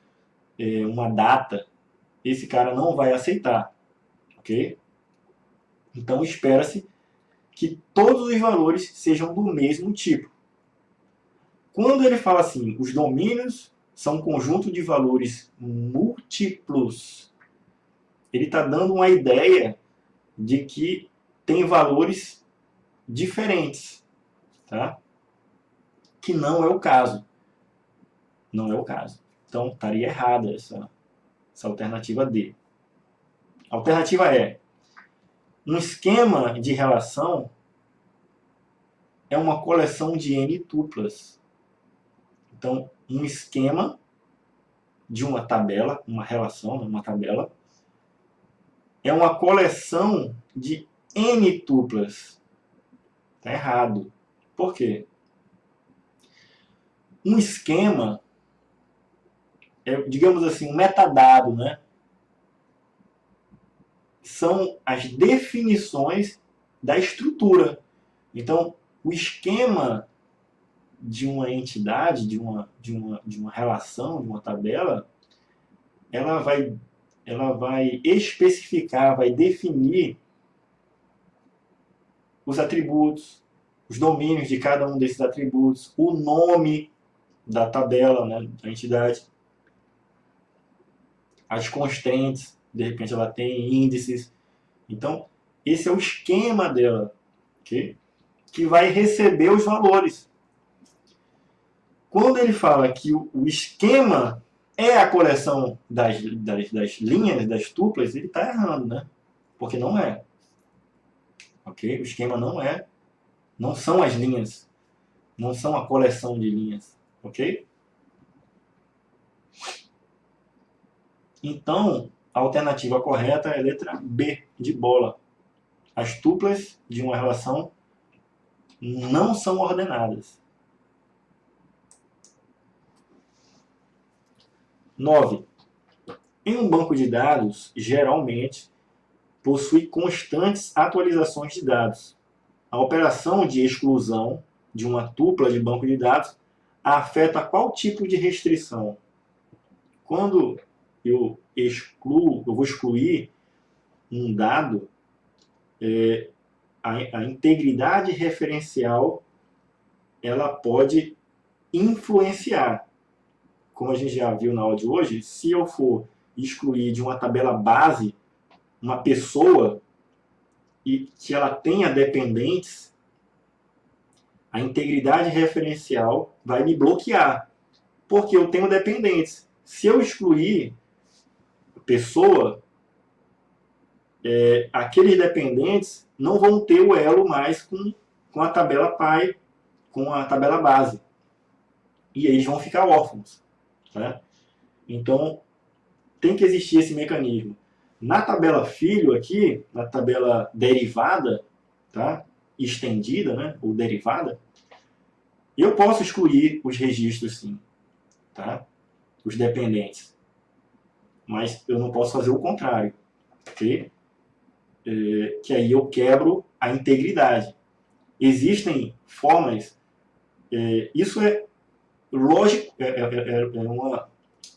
uma data, esse cara não vai aceitar, ok? Então espera-se que todos os valores sejam do mesmo tipo. Quando ele fala assim, os domínios são um conjunto de valores múltiplos, ele está dando uma ideia de que tem valores diferentes, tá? Que não é o caso. Não é o caso. Então, estaria errada essa alternativa D. A alternativa é: um esquema de relação é uma coleção de n tuplas. Então, um esquema de uma tabela, uma relação, uma tabela, é uma coleção de n tuplas. Está errado. Por quê? Um esquema é, digamos assim, um metadado, né? São as definições da estrutura. Então, o esquema de uma entidade, de uma relação, de uma tabela, ela vai especificar, vai definir os atributos, os domínios de cada um desses atributos, o nome da tabela, né, da entidade, as constraints, de repente ela tem índices. Então, esse é o esquema dela, okay? Que vai receber os valores. Quando ele fala que o esquema é a coleção das linhas, das tuplas, ele está errando, né? Porque não é. Ok? O esquema não são as linhas, não são a coleção de linhas, ok? Então, a alternativa correta é a letra B, de bola. As tuplas de uma relação não são ordenadas. 9. Em um banco de dados, geralmente, possui constantes atualizações de dados. A operação de exclusão de uma tupla de banco de dados afeta qual tipo de restrição? Quando eu vou excluir um dado, a integridade referencial ela pode influenciar. Como a gente já viu na aula de hoje, se eu for excluir de uma tabela base uma pessoa e que ela tenha dependentes, a integridade referencial vai me bloquear, porque eu tenho dependentes. Se eu excluir pessoa, aqueles dependentes não vão ter o elo mais com a tabela pai, com a tabela base. E eles vão ficar órfãos. Tá? Então, tem que existir esse mecanismo. Na tabela filho aqui, na tabela derivada, tá? Estendida, né? Ou derivada, eu posso excluir os registros sim, tá? Os dependentes. Mas eu não posso fazer o contrário, ok? Que aí eu quebro a integridade. Existem formas, isso é lógico, é um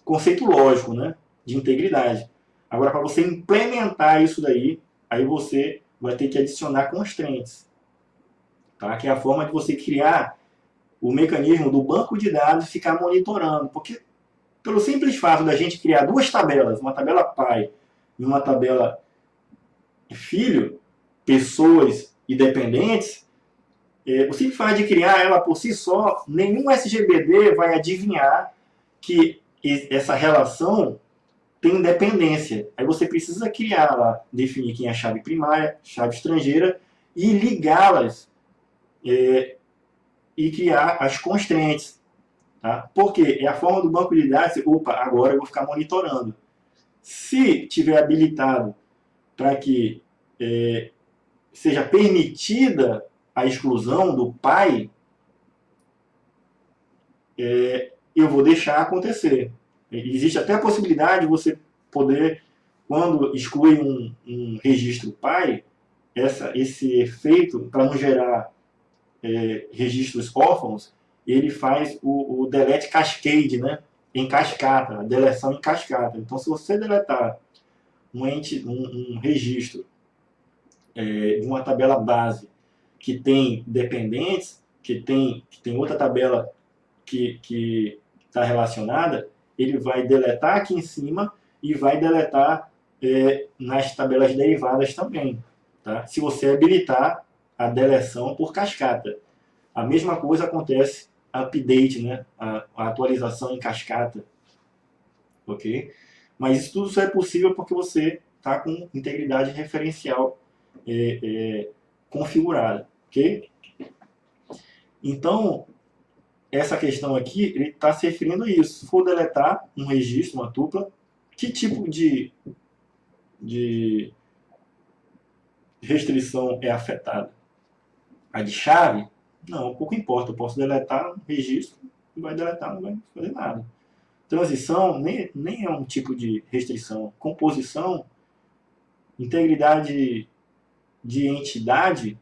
conceito lógico, né? De integridade. Agora, para você implementar isso daí, aí você vai ter que adicionar constraints, tá? Que é a forma de você criar o mecanismo do banco de dados e ficar monitorando. Porque Pelo simples fato da gente criar duas tabelas, uma tabela pai e uma tabela filho, pessoas e dependentes, o simples fato de criar ela por si só, nenhum SGBD vai adivinhar que essa relação tem dependência. Aí você precisa criar lá, definir quem é a chave primária, chave estrangeira, e ligá-las e criar as constraints. Tá? Porque é a forma do banco de dados, opa, agora eu vou ficar monitorando. Se tiver habilitado para que seja permitida a exclusão do pai, eu vou deixar acontecer. Existe até a possibilidade de você poder, quando exclui um registro pai, esse efeito, para não gerar registros órfãos, ele faz o delete cascade, né? Em cascata, a deleção em cascata. Então, se você deletar um registro de uma tabela base que tem dependentes, que tem outra tabela que está relacionada, ele vai deletar aqui em cima e vai deletar nas tabelas derivadas também. Tá? Se você habilitar a deleção por cascata. A mesma coisa acontece update, né? A atualização em cascata. Ok? Mas isso tudo só é possível porque você está com integridade referencial configurada. Ok? Então, essa questão aqui, ele está se referindo a isso. Se for deletar um registro, uma tupla, que tipo de restrição é afetada? A de chave? Não, pouco importa. Eu posso deletar um registro e vai deletar, não vai fazer nada. Transição nem é um tipo de restrição. Composição, integridade de entidade,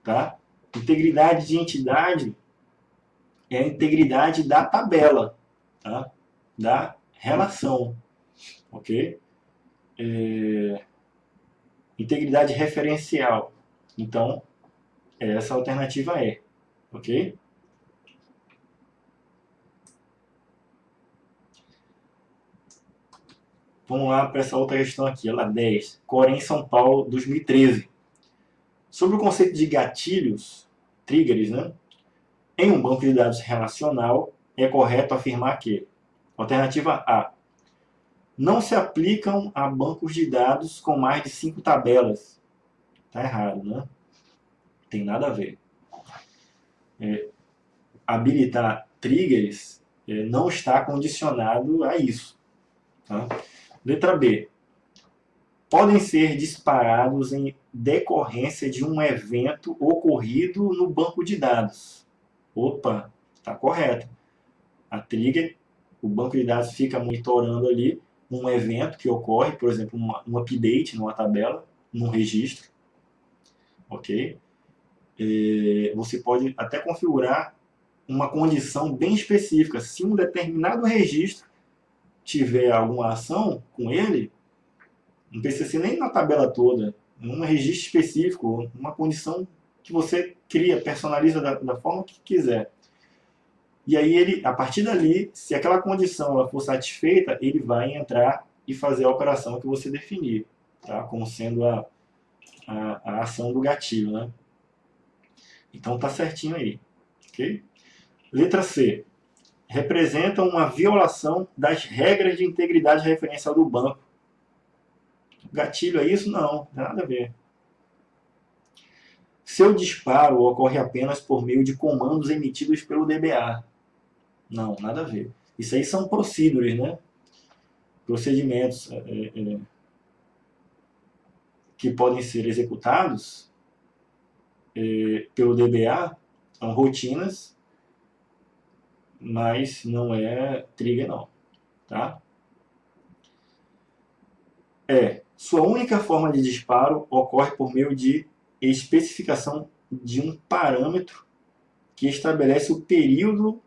tá? Integridade de entidade é a integridade da tabela, tá? Da relação, ok? Integridade referencial. Então, essa alternativa é, ok? Vamos lá para essa outra questão aqui, ela 10. Corém, São Paulo, 2013. Sobre o conceito de gatilhos, triggers, né? Em um banco de dados relacional, é correto afirmar que, alternativa A, não se aplicam a bancos de dados com mais de 5 tabelas. Tá errado, né? Tem nada a ver. Habilitar triggers não está condicionado a isso. Tá? Letra B. Podem ser disparados em decorrência de um evento ocorrido no banco de dados. Opa, está correto. A trigger, o banco de dados fica monitorando ali um evento que ocorre, por exemplo, um update numa tabela, num registro. Ok? Você pode até configurar uma condição bem específica. Se um determinado registro tiver alguma ação com ele, não precisa ser nem na tabela toda, um registro específico, uma condição que você cria, personaliza da forma que quiser. E aí ele, a partir dali, se aquela condição ela for satisfeita, ele vai entrar e fazer a operação que você definir, tá? Como sendo a ação do gatilho, né? Então tá certinho aí, ok? Letra C. Representa uma violação das regras de integridade referencial do banco. Gatilho é isso? Não, não tem nada a ver. Seu disparo ocorre apenas por meio de comandos emitidos pelo DBA. Não, nada a ver. Isso aí são procedures, né? Procedimentos que podem ser executados pelo DBA, são rotinas, mas não é trigger não, tá? Sua única forma de disparo ocorre por meio de especificação de um parâmetro que estabelece o período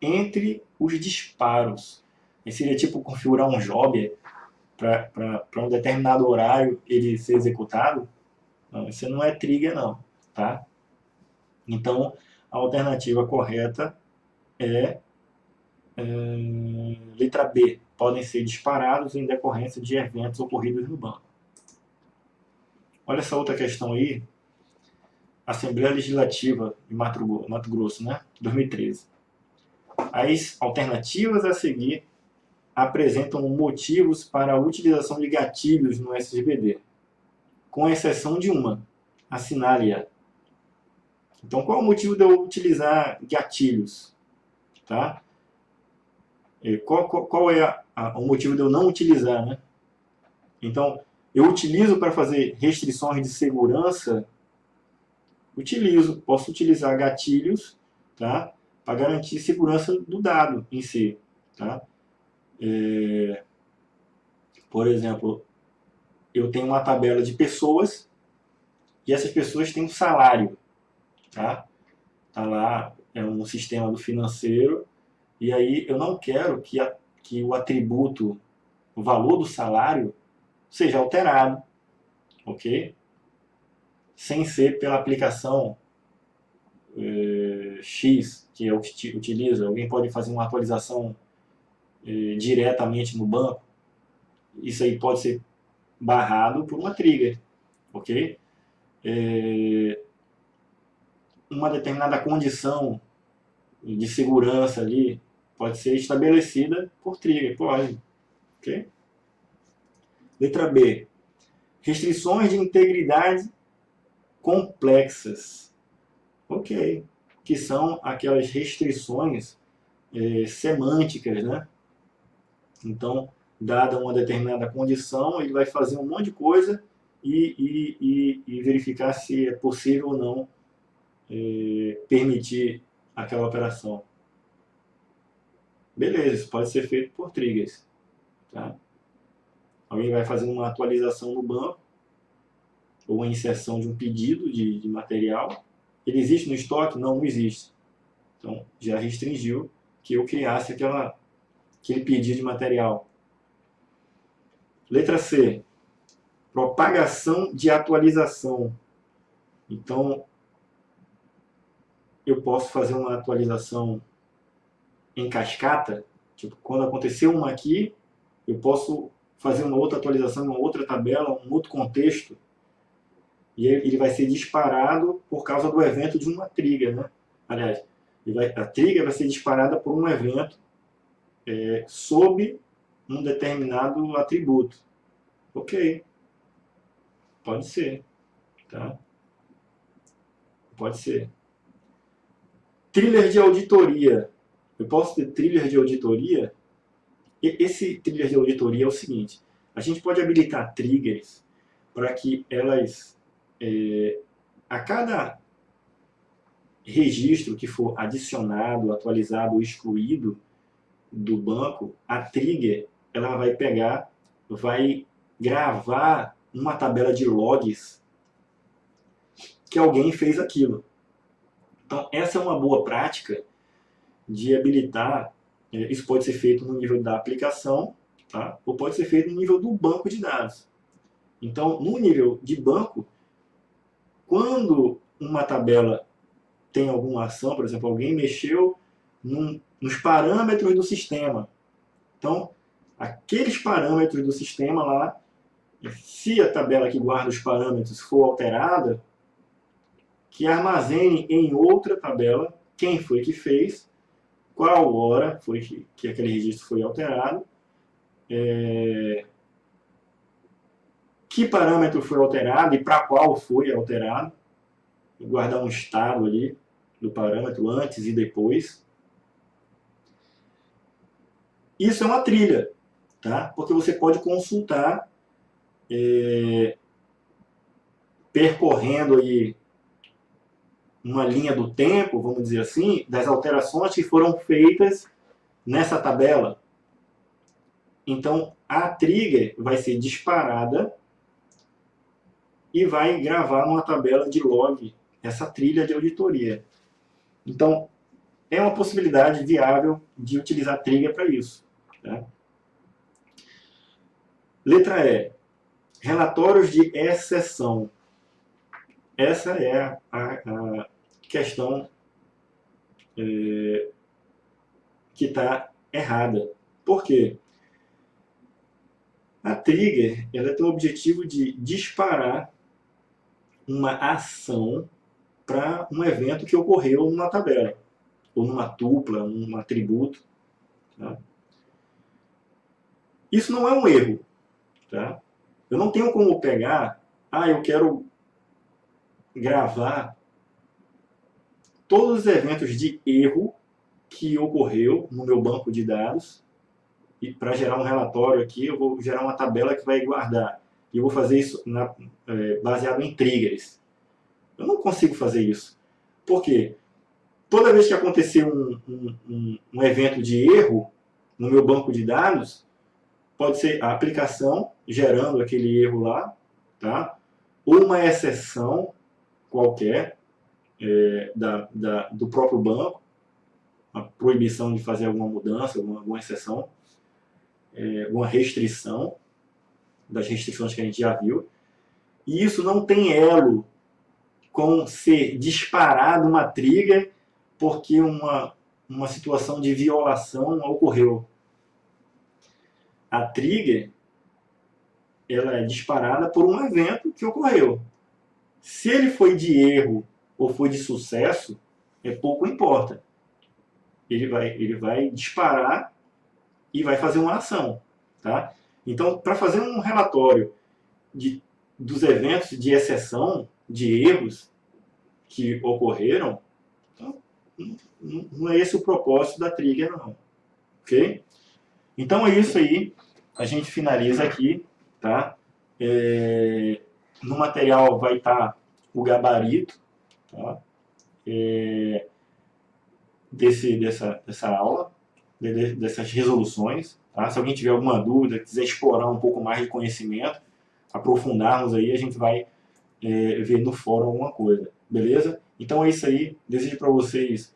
entre os disparos. Esse seria tipo configurar um job para um determinado horário ele ser executado. Não, isso não é trigger não, tá? Então, a alternativa correta é Letra B, podem ser disparados em decorrência de eventos ocorridos no banco. Olha essa outra questão aí. Assembleia Legislativa de Mato Grosso, né? 2013. As alternativas a seguir apresentam motivos para a utilização de gatilhos no SGBD, com exceção de uma, assinale-a. Então, qual é o motivo de eu utilizar gatilhos? Tá? Qual é o motivo de eu não utilizar? Né? Então, eu utilizo para fazer restrições de segurança? Posso utilizar gatilhos, tá? Para garantir segurança do dado em si. Tá? Por exemplo, eu tenho uma tabela de pessoas e essas pessoas têm um salário. Tá? Tá lá, é um sistema do financeiro, e aí eu não quero que o atributo, o valor do salário, seja alterado, ok? Sem ser pela aplicação X, que eu utilizo. Alguém pode fazer uma atualização diretamente no banco. Isso aí pode ser barrado por uma trigger, ok? Uma determinada condição de segurança ali pode ser estabelecida por trigger, pode. Okay? Letra B. Restrições de integridade complexas. Ok. Que são aquelas restrições semânticas, né? Então, dada uma determinada condição, ele vai fazer um monte de coisa e verificar se é possível ou não permitir aquela operação. Beleza, isso pode ser feito por triggers. Tá? Alguém vai fazer uma atualização no banco, ou uma inserção de um pedido de material. Ele existe no estoque? Não, não existe. Então, já restringiu que eu criasse aquele pedido de material. Letra C. Propagação de atualização. Então, eu posso fazer uma atualização em cascata. Tipo, quando aconteceu uma aqui, eu posso fazer uma outra atualização, uma outra tabela, um outro contexto. E ele vai ser disparado por causa do evento de uma trigger, né? Aliás, a trigger vai ser disparada por um evento sob um determinado atributo. Ok. Pode ser. Tá? Pode ser. Trigger de auditoria. Eu posso ter trigger de auditoria? Esse trigger de auditoria é o seguinte. A gente pode habilitar triggers para que elas, a cada registro que for adicionado, atualizado ou excluído do banco, a trigger ela vai pegar, vai gravar uma tabela de logs que alguém fez aquilo. Então, essa é uma boa prática de habilitar. Isso pode ser feito no nível da aplicação, tá? Ou pode ser feito no nível do banco de dados. Então, no nível de banco, quando uma tabela tem alguma ação, por exemplo, alguém mexeu nos parâmetros do sistema. Então, aqueles parâmetros do sistema lá, se a tabela que guarda os parâmetros for alterada, que armazene em outra tabela quem foi que fez, qual hora foi que aquele registro foi alterado, que parâmetro foi alterado e para qual foi alterado, e guardar um estado ali do parâmetro antes e depois. Isso é uma trilha, tá? Porque você pode consultar percorrendo aí uma linha do tempo, vamos dizer assim, das alterações que foram feitas nessa tabela. Então, a trigger vai ser disparada e vai gravar numa tabela de log essa trilha de auditoria. Então, é uma possibilidade viável de utilizar trigger para isso. Tá? Letra E. Relatórios de exceção. Essa é a questão que está errada. Por quê? A trigger, ela tem o objetivo de disparar uma ação para um evento que ocorreu numa tabela, ou numa tupla, num atributo. Tá? Isso não é um erro. Tá? Eu não tenho como pegar, eu quero gravar todos os eventos de erro que ocorreu no meu banco de dados, e para gerar um relatório aqui, eu vou gerar uma tabela que vai guardar. E eu vou fazer isso baseado em triggers. Eu não consigo fazer isso. Por quê? Toda vez que acontecer um evento de erro no meu banco de dados, pode ser a aplicação gerando aquele erro lá, tá? Ou uma exceção qualquer do próprio banco, a proibição de fazer alguma mudança, alguma exceção, alguma restrição das restrições que a gente já viu. E isso não tem elo com ser disparado uma trigger porque uma situação de violação ocorreu. A trigger, ela é disparada por um evento que ocorreu. Se ele foi de erro ou foi de sucesso, pouco importa. Ele vai disparar e vai fazer uma ação. Tá? Então, para fazer um relatório dos eventos de exceção, de erros que ocorreram, então, não é esse o propósito da trigger, não. Ok? Então é isso aí. A gente finaliza aqui. Tá? No material vai estar o gabarito, tá? Dessa aula, dessas resoluções. Tá? Se alguém tiver alguma dúvida, quiser explorar um pouco mais de conhecimento, aprofundarmos aí, a gente vai ver no fórum alguma coisa. Beleza? Então é isso aí. Desejo para vocês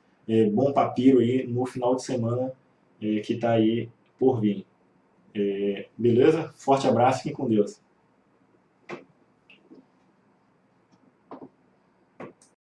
bom papiro aí no final de semana que está aí por vir. Beleza? Forte abraço e fiquem com Deus.